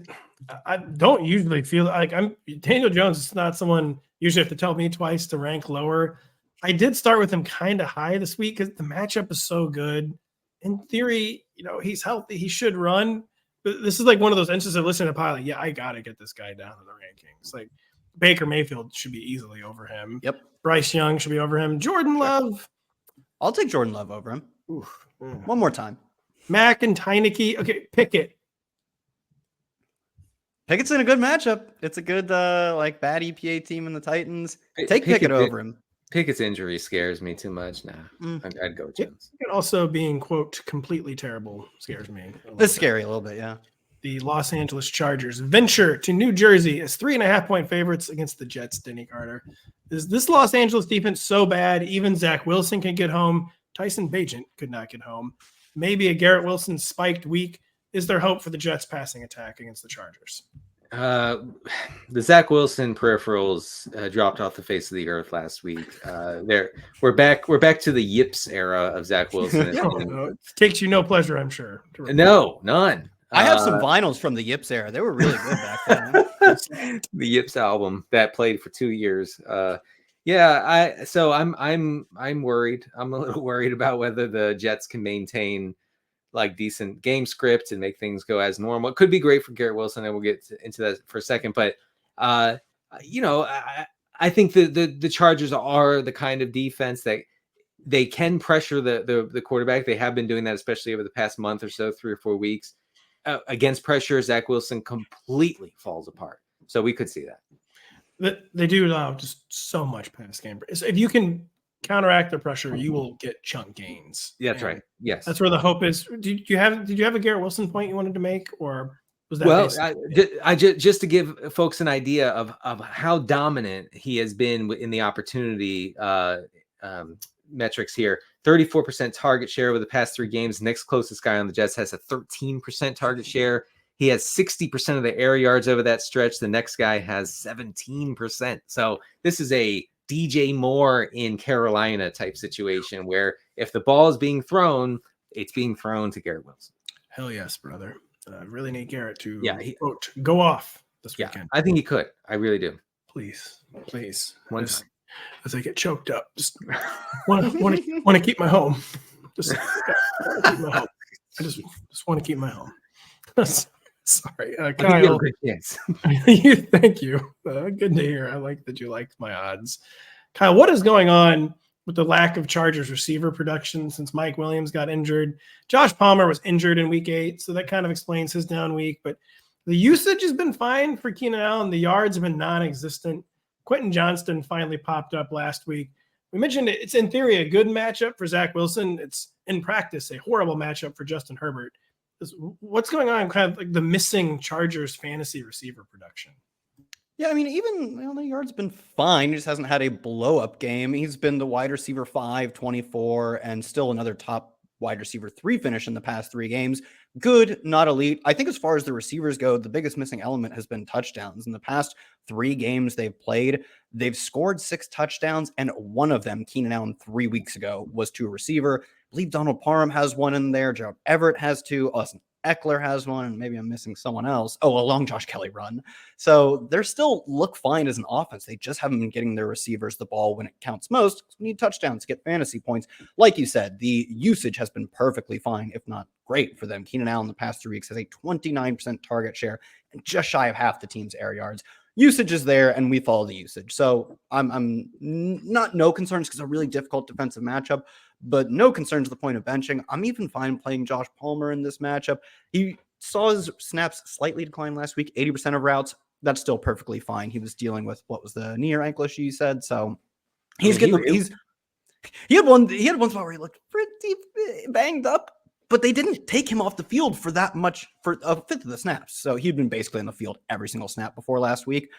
I don't usually feel like Daniel Jones is not someone usually have to tell me twice to rank lower. I did start with him kind of high this week because the matchup is so good. In theory, he's healthy. He should run. This is like one of those instances of listening to Pilot. Yeah, I got to get this guy down in the rankings. Like Baker Mayfield should be easily over him. Yep. Bryce Young should be over him. Jordan Love. I'll take Jordan Love over him. Oof. One more time. Mac and Heineke. Okay, Pickett. Pickett's in a good matchup. It's a good bad EPA team in the Titans. Take Pickett over him. Pickett's injury scares me too much now. I'd go with Jones. Pickett also being, quote, completely terrible scares me. It's scary a little bit, yeah. The Los Angeles Chargers venture to New Jersey as 3.5-point favorites against the Jets. Denny Carter. Is this Los Angeles defense so bad even Zach Wilson can get home? Tyson Bagent could not get home. Maybe a Garrett Wilson spiked week. Is there hope for the Jets passing attack against the Chargers? The Zach Wilson peripherals dropped off the face of the earth last week. We're back to the yips era of Zach Wilson. It takes you no pleasure, I'm sure. No, none. I have some vinyls from the Yips era. They were really good back then. The Yips album that played for 2 years. I'm worried. I'm a little worried about whether the Jets can maintain like decent game script and make things go as normal. It could be great for Garrett Wilson, and we'll get into that for a second. But I think the Chargers are the kind of defense that they can pressure the quarterback. They have been doing that, especially over the past month or so, 3 or 4 weeks. Against pressure, Zach Wilson completely falls apart. So we could see that. They do allow just so much pass game. If you can counteract the pressure, you will get chunk gains. That's right. Yes, that's where the hope is. Did you have a Garrett Wilson point you wanted to make, or was that? Well, just to give folks an idea of how dominant he has been in the opportunity metrics here. 34% target share over the past 3 games. Next closest guy on the Jets has a 13% target share. He has 60% of the air yards over that stretch. The next guy has 17%. So this is a DJ Moore in Carolina type situation where if the ball is being thrown, it's being thrown to Garrett Wilson. Hell yes, brother. I really need Garrett to quote, go off this weekend. I think he could. I really do. Please. One time. As I get choked up, just want to keep my home. Just keep my home. I just want to keep my home. Sorry, Kyle. Yes. Thank you. Good to hear. I like that you liked my odds. Kyle, what is going on with the lack of Chargers receiver production since Mike Williams got injured? Josh Palmer was injured in week 8, so that kind of explains his down week. But the usage has been fine for Keenan Allen. The yards have been non-existent. Quentin Johnston finally popped up last week. We mentioned it's in theory a good matchup for Zach Wilson. It's in practice a horrible matchup for Justin Herbert. What's going on? Kind of like the missing Chargers fantasy receiver production. Yeah, I mean, even the yard's been fine. He just hasn't had a blow-up game. He's been the wide receiver 5, 24, and still another top wide receiver 3 finish in the past 3 games. Good, not elite. I think as far as the receivers go, the biggest missing element has been touchdowns. In the past 3 games they've played, they've scored 6 touchdowns, and one of them, Keenan Allen, 3 weeks ago, was to a receiver. I believe Donald Parham has one in there. Gerald Everett has 2. Austin Eckler has one, and maybe I'm missing someone else. Oh, a long Josh Kelly run. So they still look fine as an offense. They just haven't been getting their receivers the ball when it counts most. We need touchdowns to get fantasy points. Like you said, the usage has been perfectly fine, if not great for them. Keenan Allen the past 3 weeks has a 29% target share and just shy of half the team's air yards. Usage is there, and we follow the usage. So I'm not no concerns because it's a really difficult defensive matchup, but no concerns to the point of benching. I'm even fine playing Josh Palmer in this matchup. He saw his snaps slightly decline last week, 80% of routes. That's still perfectly fine. He was dealing with what was the knee or ankle issue you said. So he had one spot where he looked pretty banged up, but they didn't take him off the field for that much, for a fifth of the snaps. So he'd been basically on the field every single snap before last week.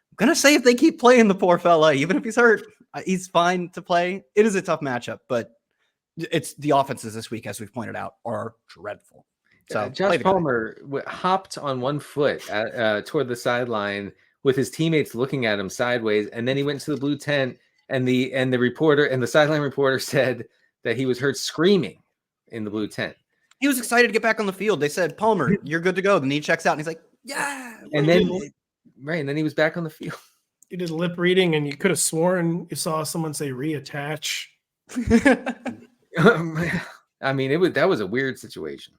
I'm going to say if they keep playing the poor fella, even if he's hurt, he's fine to play. It is a tough matchup, but it's the offenses this week, as we've pointed out, are dreadful. So Josh Palmer hopped on one foot toward the sideline with his teammates looking at him sideways, and then he went to the blue tent, and the reporter and the sideline reporter said that he was heard screaming in the blue tent. He was excited to get back on the field. They said, "Palmer, you're good to go." The knee checks out, and he's like, "Yeah." And then he was back on the field. He did lip reading, and you could have sworn you saw someone say reattach. I mean, that was a weird situation.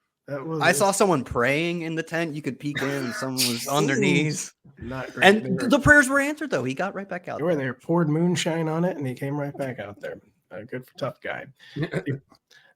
I saw someone praying in the tent. You could peek in, and someone was on their knees. Not great. And the prayers were answered, though. He got right back out. They were there, poured moonshine on it, and he came right back out there. Good for tough guy.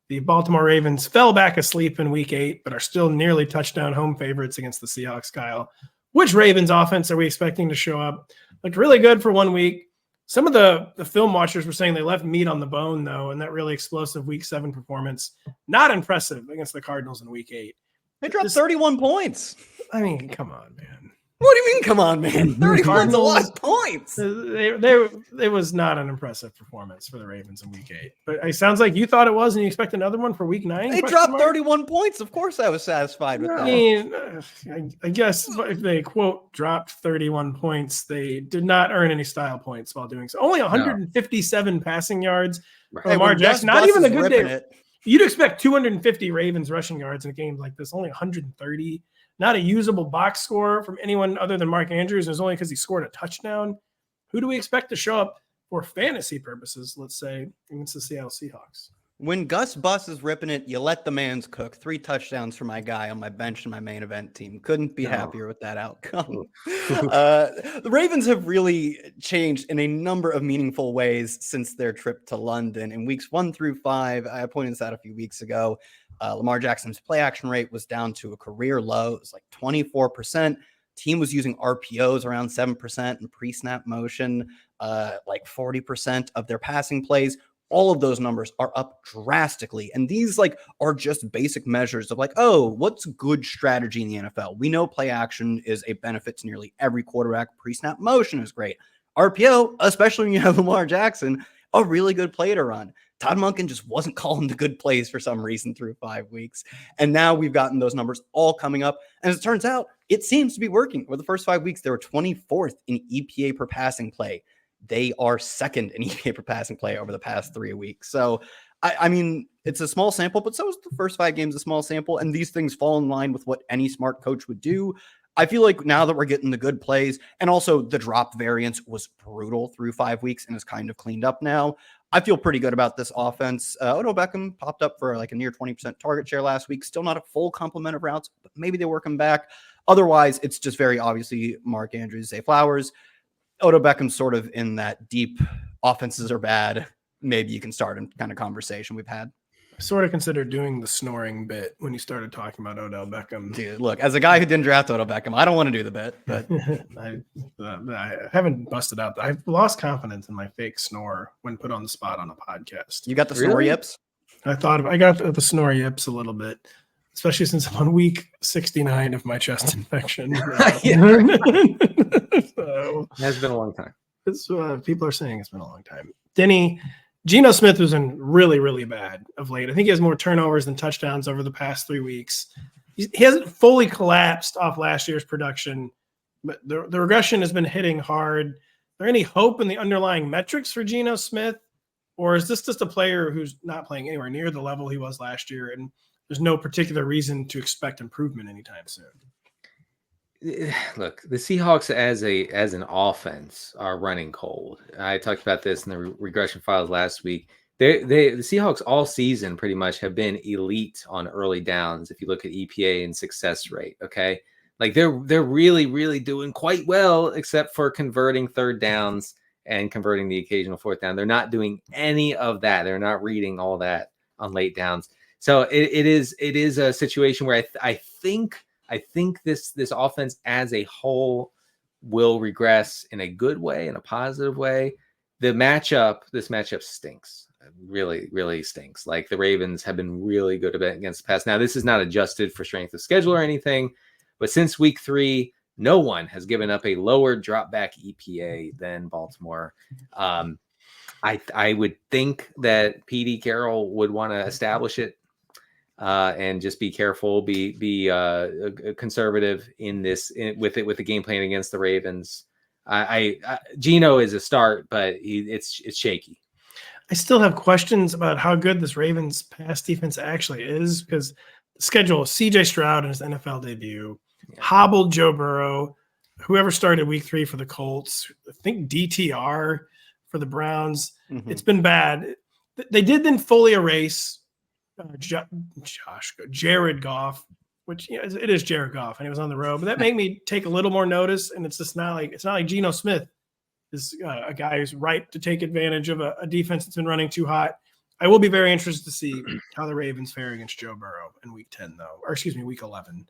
The Baltimore Ravens fell back asleep in week 8, but are still nearly touchdown home favorites against the Seahawks, Kyle. Which Ravens offense are we expecting to show up? Looked really good for 1 week. Some of the film watchers were saying they left meat on the bone, though, and that really explosive week 7 performance. Not impressive against the Cardinals in week 8. They dropped 31 points. I mean, come on, man. What do you mean, come on, man? 31's a lot of points. It was not an impressive performance for the Ravens in week 8. But it sounds like you thought it was, and you expect another one for week 9? They dropped 31 points. Of course I was satisfied with that. I mean, I guess if they, quote, dropped 31 points, they did not earn any style points while doing so. Only 157 passing yards. Lamar Jackson, not even a good day. You'd expect 250 Ravens rushing yards in a game like this, only 130. Not a usable box score from anyone other than Mark Andrews. It's only because he scored a touchdown. Who do we expect to show up for fantasy purposes, let's say, against the Seattle Seahawks? When Gus Bus is ripping it, you let the mans cook. 3 touchdowns for my guy on my bench in my main event team. Couldn't be happier with that outcome. The Ravens have really changed in a number of meaningful ways since their trip to London. In weeks 1 through 5, I pointed this out a few weeks ago, Lamar Jackson's play action rate was down to a career low. It was like 24%. Team was using RPOs around 7% and pre-snap motion, like 40% of their passing plays. All of those numbers are up drastically. And these are just basic measures of what's good strategy in the NFL? We know play action is a benefit to nearly every quarterback. Pre-snap motion is great. RPO, especially when you have Lamar Jackson, a really good play to run. Todd Monken just wasn't calling the good plays for some reason through 5 weeks. And now we've gotten those numbers all coming up. And as it turns out, it seems to be working. Over the first 5 weeks, they were 24th in EPA per passing play. They are second in EPA per passing play over the past 3 weeks. So, I mean, it's a small sample, but so is the first 5 games a small sample. And these things fall in line with what any smart coach would do. I feel like now that we're getting the good plays, and also the drop variance was brutal through 5 weeks and is kind of cleaned up now, I feel pretty good about this offense. Odell Beckham popped up for a near 20% target share last week. Still not a full complement of routes, but maybe they work him back. Otherwise, it's just very obviously Mark Andrews, Zay Flowers. Odell Beckham's sort of in that deep offenses are bad. Maybe you can start in kind of conversation we've had. I sort of considered doing the snoring bit when you started talking about Odell Beckham. Dude, look, as a guy who didn't draft Odell Beckham, I don't want to do the bit, but I haven't busted out. I've lost confidence in my fake snore when put on the spot on a podcast. You got the snore yips? I got the snore yips a little bit, especially since I'm on week 69 of my chest infection. So, it has been a long time. It's people are saying it's been a long time. Denny, Geno Smith was in really, really bad of late. I think he has more turnovers than touchdowns over the past 3 weeks. He hasn't fully collapsed off last year's production, but the regression has been hitting hard. Is there any hope in the underlying metrics for Geno Smith? Or is this just a player who's not playing anywhere near the level he was last year, and there's no particular reason to expect improvement anytime soon? Look, the Seahawks as an offense are running cold. I talked about this in the regression files last week. The Seahawks all season pretty much have been elite on early downs. If you look at EPA and success rate, okay, they're really, really doing quite well, except for converting third downs and converting the occasional fourth down. They're not doing any of that. They're not reading all that on late downs. So it is a situation where I think this offense as a whole will regress in a good way, in a positive way. This matchup stinks. It really, really stinks. Like, the Ravens have been really good against the pass. Now, this is not adjusted for strength of schedule or anything, but since week 3, no one has given up a lower drop back EPA than Baltimore. I would think that PD Carroll would want to establish it. And just be careful, be conservative in this with the game plan against the Ravens. Geno is a start, but it's shaky. I still have questions about how good this Ravens pass defense actually is, because the schedule is CJ Stroud in his NFL debut, hobbled Joe Burrow, whoever started week 3 for the Colts, I think DTR for the Browns. Mm-hmm. It's been bad. They did then fully erase Jared Goff, which it is Jared Goff, and he was on the road, but that made me take a little more notice. And it's just not like Geno Smith is a guy who's ripe to take advantage of a defense that's been running too hot. I will be very interested to see how the Ravens fare against Joe Burrow in week 10, week 11.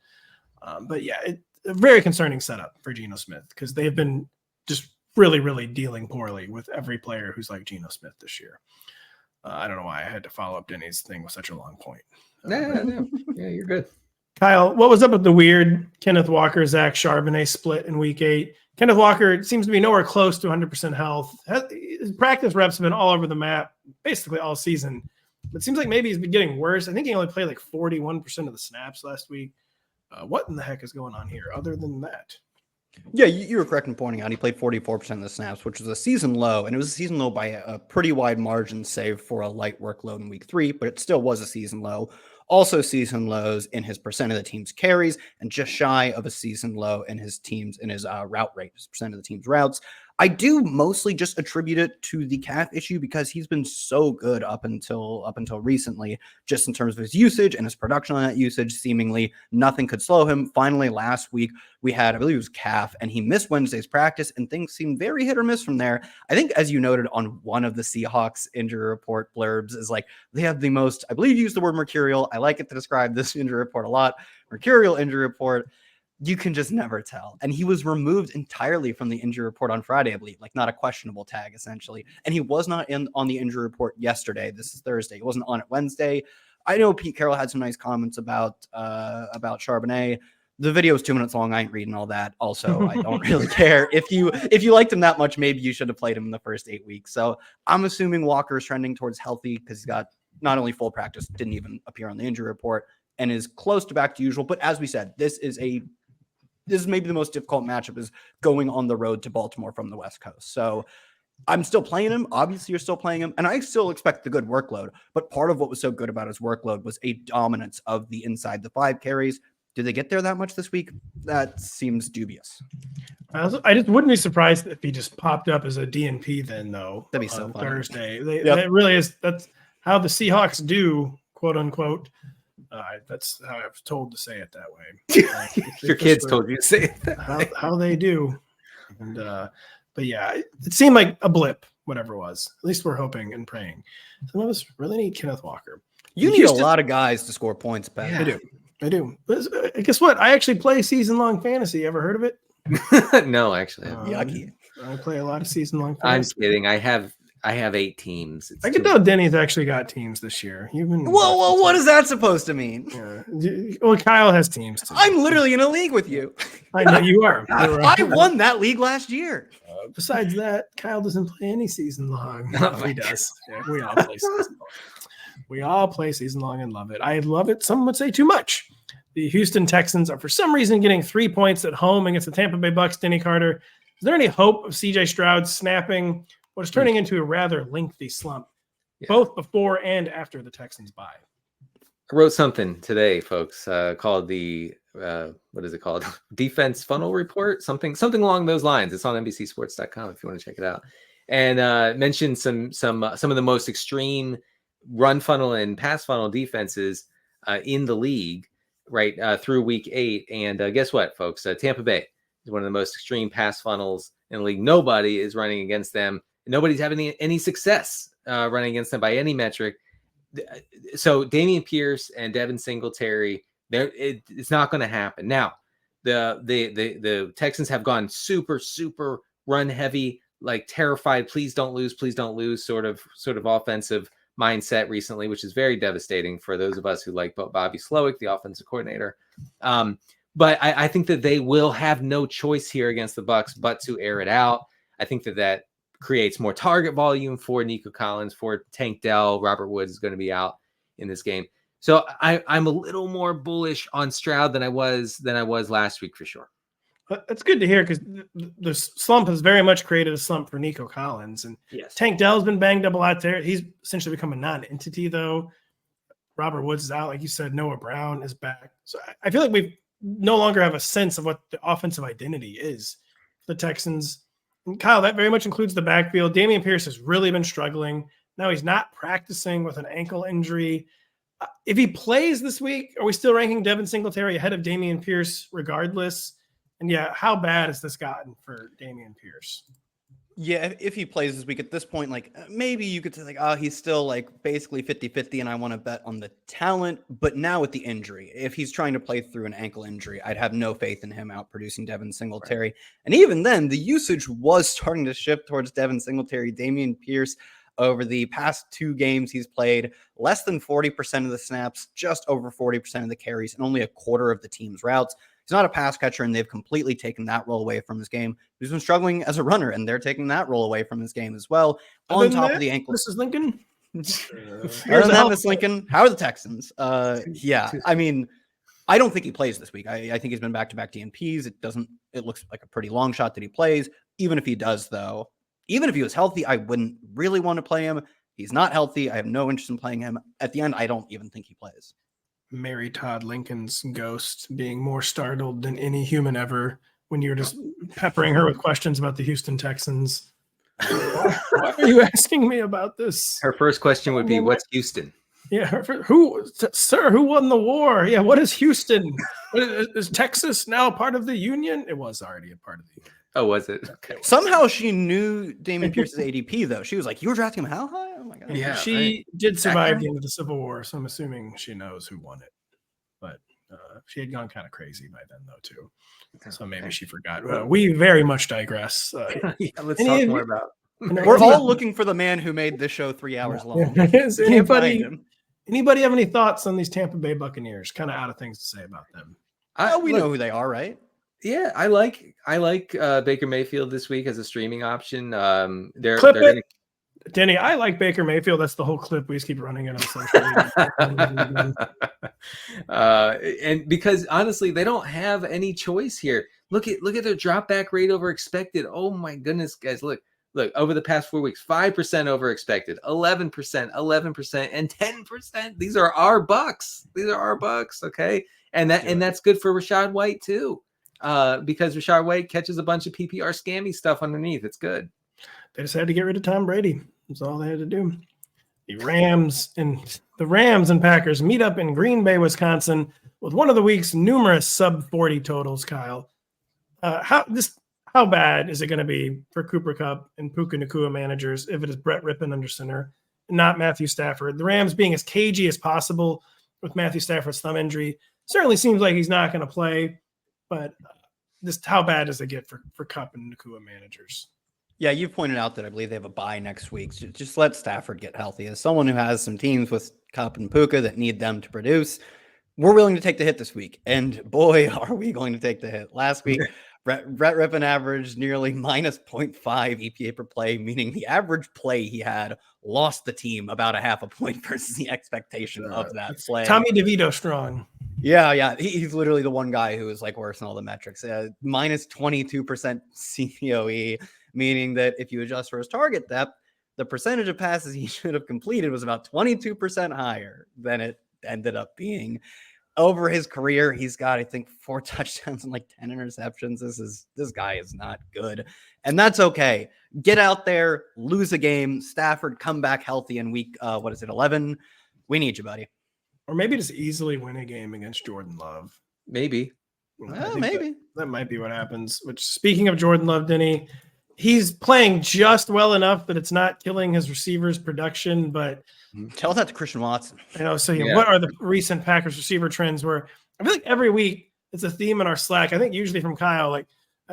But yeah, it's a very concerning setup for Geno Smith, because they have been just really, really dealing poorly with every player who's like Geno Smith this year. I don't know why I had to follow up Denny's thing with such a long point. Yeah, you're good. Kyle, what was up with the weird Kenneth Walker, Zach Charbonnet split in week 8? Kenneth Walker seems to be nowhere close to 100% health. His practice reps have been all over the map basically all season. It seems like maybe he's been getting worse. I think he only played like 41% of the snaps last week. What in the heck is going on here other than that? Yeah, you were correct in pointing out he played 44% of the snaps, which was a season low, and it was a season low by a pretty wide margin, save for a light workload in week 3, but it still was a season low. Also season lows in his percent of the team's carries, and just shy of a season low in his route rate, his percent of the team's routes. I do mostly just attribute it to the calf issue because he's been so good up until recently, just in terms of his usage and his production on that usage. Seemingly nothing could slow him. Finally, last week we had, I believe it was calf, and he missed Wednesday's practice, and things seemed very hit or miss from there. I think, as you noted on one of the Seahawks injury report blurbs, is like they have the most, I believe you used the word mercurial. I like it to describe this injury report a lot. Mercurial injury report. You can just never tell. And he was removed entirely from the injury report on Friday, I believe, like not a questionable tag, essentially. And he was not on the injury report yesterday. This is Thursday. He wasn't on it Wednesday. I know Pete Carroll had some nice comments about Charbonnet. The video is 2 minutes long. I ain't reading all that. Also, I don't really care. If you liked him that much, maybe you should have played him in the first 8 weeks. So I'm assuming Walker is trending towards healthy because he's got not only full practice, didn't even appear on the injury report, and is close to back to usual. But as we said, this is maybe the most difficult matchup, is going on the road to Baltimore from the West Coast. So I'm still playing him. Obviously, you're still playing him. And I still expect the good workload. But part of what was so good about his workload was a dominance of the inside the 5 carries. Did they get there that much this week? That seems dubious. I just wouldn't be surprised if he just popped up as a DNP then, though. That'd be so funny. Thursday. That really is. That's how the Seahawks do, quote unquote. That's how I was told to say it that way. Your kids told you to say it that way. How they do. And but yeah, it seemed like a blip, whatever it was. At least we're hoping and praying. Some of us really need Kenneth Walker. You need a lot of guys to score points, Ben. Yeah. I do. But guess what? I actually play season-long fantasy. Ever heard of it? No, actually. Yucky. I play a lot of season-long fantasy. I'm kidding. I have 8 teams. I can tell Denny's actually got teams this year. Whoa, what is that supposed to mean? Yeah. Well, Kyle has teams too. I'm literally in a league with you. I know you are. I won that league last year. Besides that, Kyle doesn't play any season long. No, he does. Yeah, we all play season long. We all play season long and love it. I love it. Some would say too much. The Houston Texans are for some reason getting 3 points at home against the Tampa Bay Bucks. Denny Carter. Is there any hope of CJ Stroud snapping what is turning into a rather lengthy slump, both before and after the Texans bye? I wrote something today, folks, called the what is it called? Defense Funnel Report, something along those lines. It's on NBCSports.com if you want to check it out, and mentioned some of the most extreme run funnel and pass funnel defenses in the league right through week 8. And guess what, folks? Tampa Bay is one of the most extreme pass funnels in the league. Nobody is running against them. Nobody's having any success running against them by any metric. So Dameon Pierce and Devin Singletary, it's not going to happen. Now, the Texans have gone super run heavy, like terrified. Please don't lose sort of offensive mindset recently, which is very devastating for those of us who like Bobby Slowick, the offensive coordinator. But I think that they will have no choice here against the Bucs but to air it out. I think that creates more target volume for Nico Collins, for Tank Dell. Robert Woods is going to be out in this game. So I'm a little more bullish on Stroud than I was last week for sure. That's good to hear because the slump has very much created a slump for Nico Collins. And Tank Dell's been banged up a lot there. He's essentially become a non-entity, though. Robert Woods is out. Like you said, Noah Brown is back. So I feel like we no longer have a sense of what the offensive identity is for the Texans. And Kyle, that very much includes the backfield. Dameon Pierce has really been struggling. Now he's not practicing with an ankle injury. If he plays this week, are we still ranking Devin Singletary ahead of Dameon Pierce regardless? And how bad has this gotten for Dameon Pierce? Yeah, if he plays this week at this point, like maybe you could say like, he's still like basically 50-50 and I want to bet on the talent. But now with the injury, if he's trying to play through an ankle injury, I'd have no faith in him outproducing Devin Singletary. Right. And even then, the usage was starting to shift towards Devin Singletary. Dameon Pierce, over the past 2 games he's played, less than 40% of the snaps, just over 40% of the carries, and only a quarter of the team's routes. He's not a pass catcher, and they've completely taken that role away from his game. He's been struggling as a runner, and they're taking that role away from his game as well. On top of the ankle. Mrs. Lincoln? Miss Lincoln. How are the Texans? I mean, I don't think he plays this week. I think he's been back-to-back DNPs. It looks like a pretty long shot that he plays. Even if he does, though, even if he was healthy, I wouldn't really want to play him. He's not healthy. I have no interest in playing him. At the end, I don't even think he plays. Mary Todd Lincoln's ghost being more startled than any human ever when you're just peppering her with questions about the Houston Texans. Why are you asking me about this? Her first question would be, what's Houston? Yeah, who won the war? Yeah, what is Houston? Is Texas now part of the Union? It was already a part of the Union. Oh, was it? Okay. Somehow she knew Dameon Pierce's ADP, though. She was like, you were drafting him how high? Oh, my God. Yeah, she did survive the end of the Civil War, so I'm assuming she knows who won it. But she had gone kind of crazy by then, though, too. So maybe she forgot. We very much digress. Yeah, let's talk more about. We're all looking for the man who made this show 3 hours long. Is anybody have any thoughts on these Tampa Bay Buccaneers? Kind of out of things to say about them. We know who they are, right? Yeah, I like Baker Mayfield this week as a streaming option. They're Denny, I like Baker Mayfield. That's the whole clip we just keep running it on social media. And because honestly, they don't have any choice here. Look at their drop back rate over expected. Oh my goodness, guys! Look over the past 4 weeks, 5% over expected, 11%, 11%, and 10%. These are our bucks. Okay, and that's good for Rachaad White too, because Rachaad White catches a bunch of PPR scammy stuff underneath. It's good. They just had to get rid of Tom Brady. That's all they had to do. The Rams and Packers meet up in Green Bay, Wisconsin, with one of the week's numerous sub-40 totals. Kyle, how bad is it going to be for Cooper Kupp and Puka Nacua managers if it is Brett Rippon under center, not Matthew Stafford? The Rams being as cagey as possible with Matthew Stafford's thumb injury certainly seems like he's not going to play. But how bad does it get for Kupp and Nacua managers? Yeah, you've pointed out that I believe they have a bye next week. So just let Stafford get healthy. As someone who has some teams with Kupp and Puka that need them to produce, we're willing to take the hit this week. And boy, are we going to take the hit. Last week, Brett Rippon averaged nearly minus 0.5 EPA per play, meaning the average play he had lost the team about a half a point versus the expectation of that play. Tommy DeVito strong. Yeah. He's literally the one guy who is like worse than all the metrics. Minus 22% COE. Meaning that if you adjust for his target depth, the percentage of passes he should have completed was about 22% higher than it ended up being. Over his career, he's got, I think, 4 touchdowns and like 10 interceptions. This guy is not good. And that's okay. Get out there, lose a game. Stafford, come back healthy in week, 11? We need you, buddy. Or maybe just easily win a game against Jordan Love. Maybe. Maybe. That might be what happens. Which, speaking of Jordan Love, Denny, he's playing just well enough that it's not killing his receivers' production, but tell that to Christian Watson. What are the recent Packers receiver trends? Where I feel like every week it's a theme in our Slack. I think usually from Kyle, like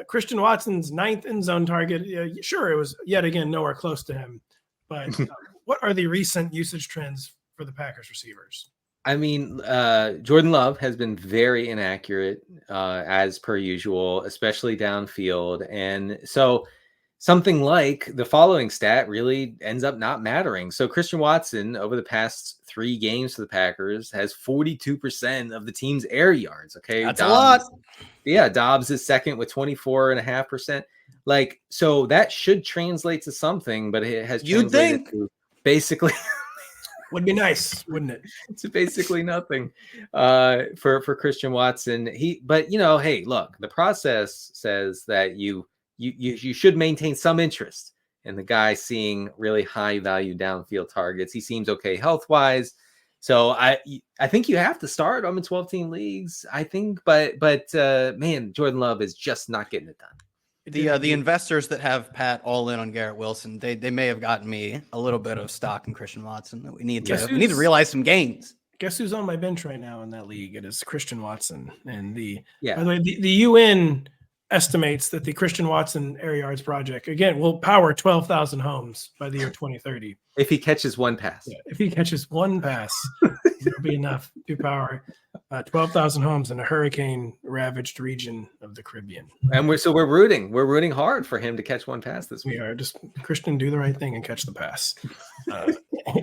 Christian Watson's 9th end zone target. Sure, it was yet again nowhere close to him, but what are the recent usage trends for the Packers receivers? I mean, Jordan Love has been very inaccurate as per usual, especially downfield, and so something like the following stat really ends up not mattering. So Christian Watson over the past 3 games for the Packers has 42% of the team's air yards. Okay. That's a lot. Yeah. Dobbs is second with 24.5%. Like, so that should translate to something, but it has translated to basically would be nice, wouldn't it? It's basically nothing for Christian Watson. But hey, look, the process says that you should maintain some interest in the guy seeing really high value downfield targets. He seems okay health-wise. So I think you have to start him in 12-team leagues, I think. But man, Jordan Love is just not getting it done. The investors that have Pat all in on Garrett Wilson, they may have gotten me a little bit of stock in Christian Watson that we need to realize some gains. Guess who's on my bench right now in that league? It is Christian Watson. And by the way, the UN estimates that the Christian Watson Air Yards project, again, will power 12,000 homes by the year 2030. If he catches one pass. Yeah, if he catches one pass, it'll be enough to power 12,000 homes in a hurricane-ravaged region of the Caribbean. And we're rooting hard for him to catch one pass this week. We are. Just Christian, do the right thing and catch the pass.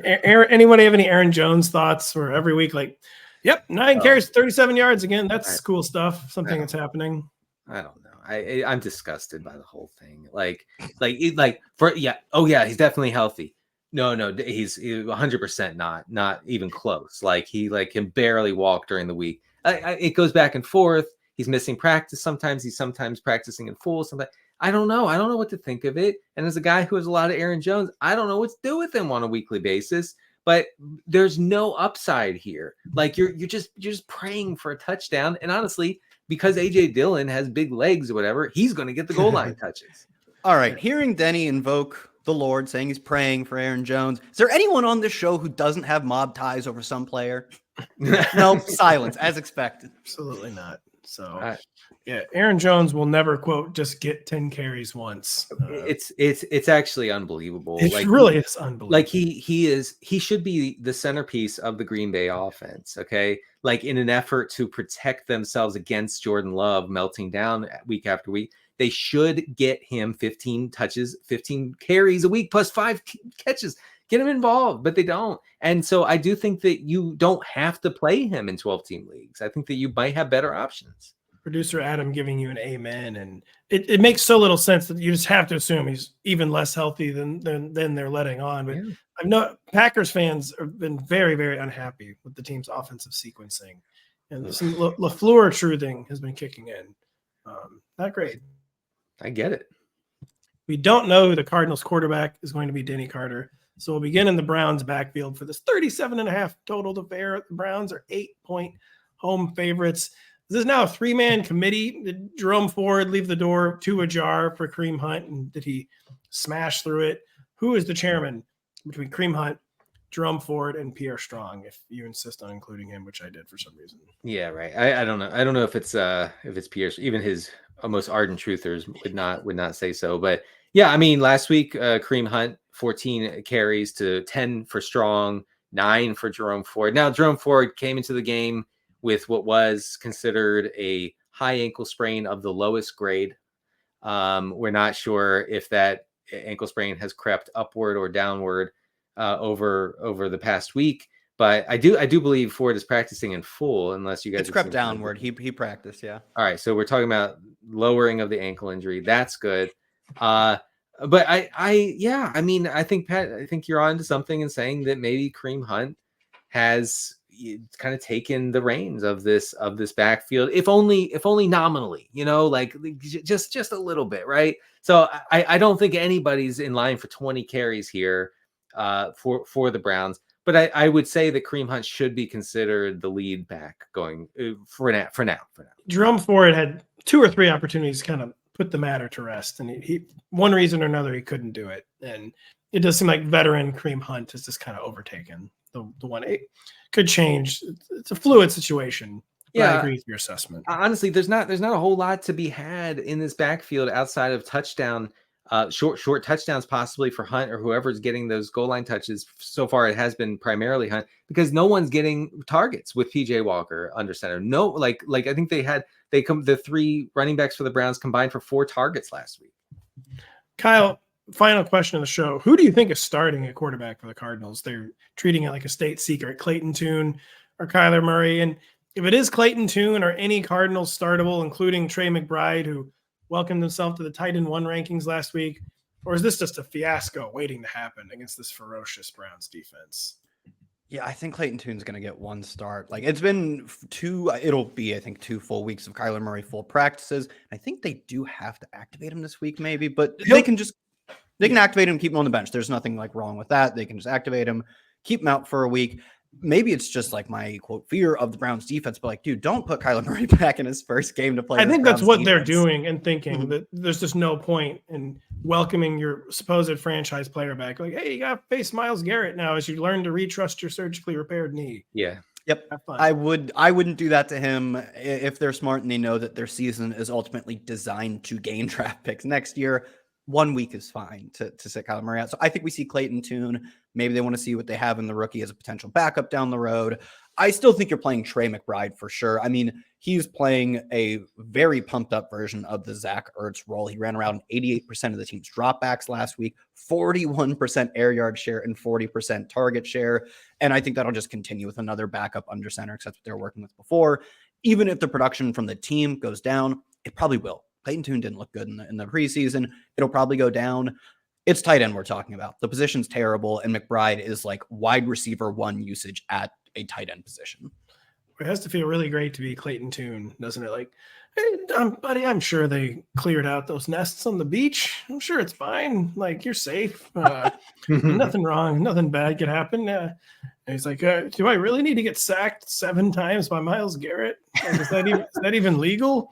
Anybody have any Aaron Jones thoughts? Where every week, like Yep, 9 carries, 37 yards again. That's cool stuff. Something that's happening. I don't know. I'm disgusted by the whole thing. He's definitely healthy. No, he's 100% not even close. Like he can barely walk during the week. It goes back and forth. He's missing practice sometimes. He's sometimes practicing in full. Sometimes I don't know. I don't know what to think of it. And as a guy who has a lot of Aaron Jones, I don't know what to do with him on a weekly basis. But there's no upside here. Like you're just praying for a touchdown. And honestly, because AJ Dillon has big legs or whatever, he's going to get the goal line touches. All right, hearing Denny invoke the Lord, saying he's praying for Aaron Jones. Is there anyone on this show who doesn't have mob ties over some player? No, silence, as expected. Absolutely not. So, Aaron Jones will never, quote, just get 10 carries once. It's actually unbelievable. It really is unbelievable. Like he should be the centerpiece of the Green Bay offense. Okay, like in an effort to protect themselves against Jordan Love melting down week after week, they should get him 15 touches, 15 carries a week plus 5 catches. Get him involved, but they don't. And so I do think that you don't have to play him in 12-team leagues. I think that you might have better options. Producer Adam giving you an amen, and it makes so little sense that you just have to assume he's even less healthy than they're letting on. But I know Packers fans have been very, very unhappy with the team's offensive sequencing, and some LaFleur truthing has been kicking in. Not great. I get it. We don't know who the Cardinals quarterback is going to be, Denny Carter. So we'll begin in the Browns backfield for this 37.5 total to fair. The Browns are 8-point home favorites. This is now a 3-man committee. Did Jerome Ford leave the door too ajar for Kareem Hunt, and did he smash through it? Who is the chairman between Kareem Hunt, Jerome Ford, and Pierre Strong, if you insist on including him, which I did for some reason? Yeah, right. I don't know. I don't know if it's Pierre. Even his most ardent truthers would not say so. But yeah, I mean, last week Kareem Hunt 14 carries to 10 for Strong, 9 for Jerome Ford. Now Jerome Ford came into the game with what was considered a high ankle sprain of the lowest grade. We're not sure if that ankle sprain has crept upward or downward over the past week. But I do believe Ford is practicing in full, unless you guys. It's crept downward. He practiced, yeah. All right, so we're talking about lowering of the ankle injury. That's good. But I mean, I think Pat, I think you're on to something in saying that maybe Kareem Hunt has kind of taken the reins of this backfield, if only nominally, like just a little bit, right? So I don't think anybody's in line for 20 carries here for the Browns. But I would say that Kareem Hunt should be considered the lead back going for now. Jerome Ford had 2 or 3 opportunities to kind of put the matter to rest, and he one reason or another he couldn't do it. And it does seem like veteran Kareem Hunt has just kind of overtaken the one. It could change. It's a fluid situation. Yeah, I agree with your assessment. Honestly, there's not a whole lot to be had in this backfield outside of touchdown. Short touchdowns possibly for Hunt or whoever's getting those goal line touches. So far, it has been primarily Hunt because no one's getting targets with PJ Walker under center. No, like I think the 3 running backs for the Browns combined for 4 targets last week. Kyle, final question of the show. Who do you think is starting at quarterback for the Cardinals? They're treating it like a state secret. Clayton Tune or Kyler Murray? And if it is Clayton Tune or any Cardinals startable, including Trey McBride, who welcomed himself to the tight end 1 rankings last week, or is this just a fiasco waiting to happen against this ferocious Browns defense? Yeah, I think Clayton Tune's going to get 1 start. Like it's been 2, it'll be, I think 2 full weeks of Kyler Murray full practices. I think they do have to activate him this week maybe, but they can activate him, keep him on the bench. There's nothing like wrong with that. They can just activate him, keep him out for a week. Maybe it's just like my quote fear of the Browns defense, but like, dude, don't put Kyler Murray back in his first game to play. I think that's what they're doing and thinking that there's just no point in welcoming your supposed franchise player back. Like, hey, you got to face Myles Garrett now as you learn to retrust your surgically repaired knee. Yeah. Yep. I wouldn't do that to him if they're smart and they know that their season is ultimately designed to gain draft picks next year. 1 week is fine to sit Kyler Murray out. So I think we see Clayton Tune. Maybe they want to see what they have in the rookie as a potential backup down the road. I still think you're playing Trey McBride for sure. I mean, he's playing a very pumped up version of the Zach Ertz role. He ran around 88% of the team's dropbacks last week, 41% air yard share, and 40% target share. And I think that'll just continue with another backup under center, because that's what they were working with before. Even if the production from the team goes down, it probably will. Clayton Tune didn't look good in the preseason. It'll probably go down. It's tight end we're talking about. The position's terrible, and McBride is like wide receiver 1 usage at a tight end position. It has to feel really great to be Clayton Tune, doesn't it? Like, hey, buddy, I'm sure they cleared out those nests on the beach. I'm sure it's fine. Like, you're safe. Nothing wrong. Nothing bad could happen. And he's like, do I really need to get sacked 7 times by Myles Garrett? Like, is that even legal?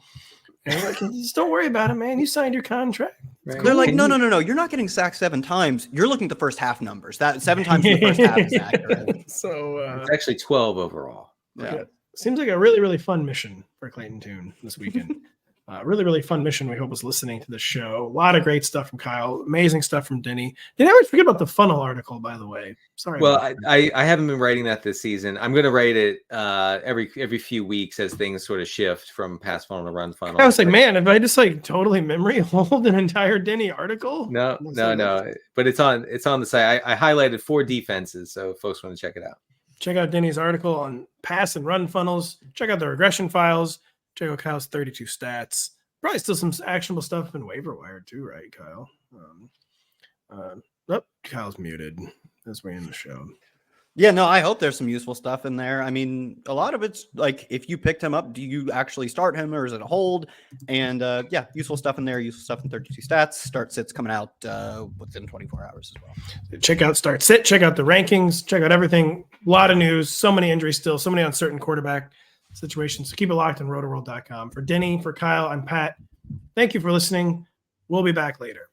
And like, just don't worry about it, man. You signed your contract. Right. They're like, no. You're not getting sacked 7 times. You're looking at the first half numbers. That 7 times in the first half is accurate. So it's actually 12 overall. Yeah. Seems like a really, really fun mission for Clayton Tune this weekend. Really, really fun mission. We hope is listening to the show. A lot of great stuff from Kyle. Amazing stuff from Denny. Did I ever forget about the funnel article, by the way? Sorry. Well, I haven't been writing that this season. I'm going to write it every few weeks as things sort of shift from pass funnel to run funnel. I was like, man, if I just like totally memory hold an entire Denny article? No. But it's on the site. I highlighted 4 defenses, so folks want to check it out. Check out Denny's article on pass and run funnels. Check out the regression files. Check out Kyle's 32 stats. Probably still some actionable stuff in waiver wire too, right, Kyle? Kyle's muted as we end the show. Yeah, no, I hope there's some useful stuff in there. I mean, a lot of it's like, if you picked him up, do you actually start him, or is it a hold? And useful stuff in there, useful stuff in 32 stats. Start sits coming out within 24 hours as well. Check out start sit, check out the rankings, check out everything. A lot of news, so many injuries still, so many uncertain quarterback situations. So keep it locked on rotoworld.com. For Denny, for Kyle, I'm Pat. Thank you for listening. We'll be back later.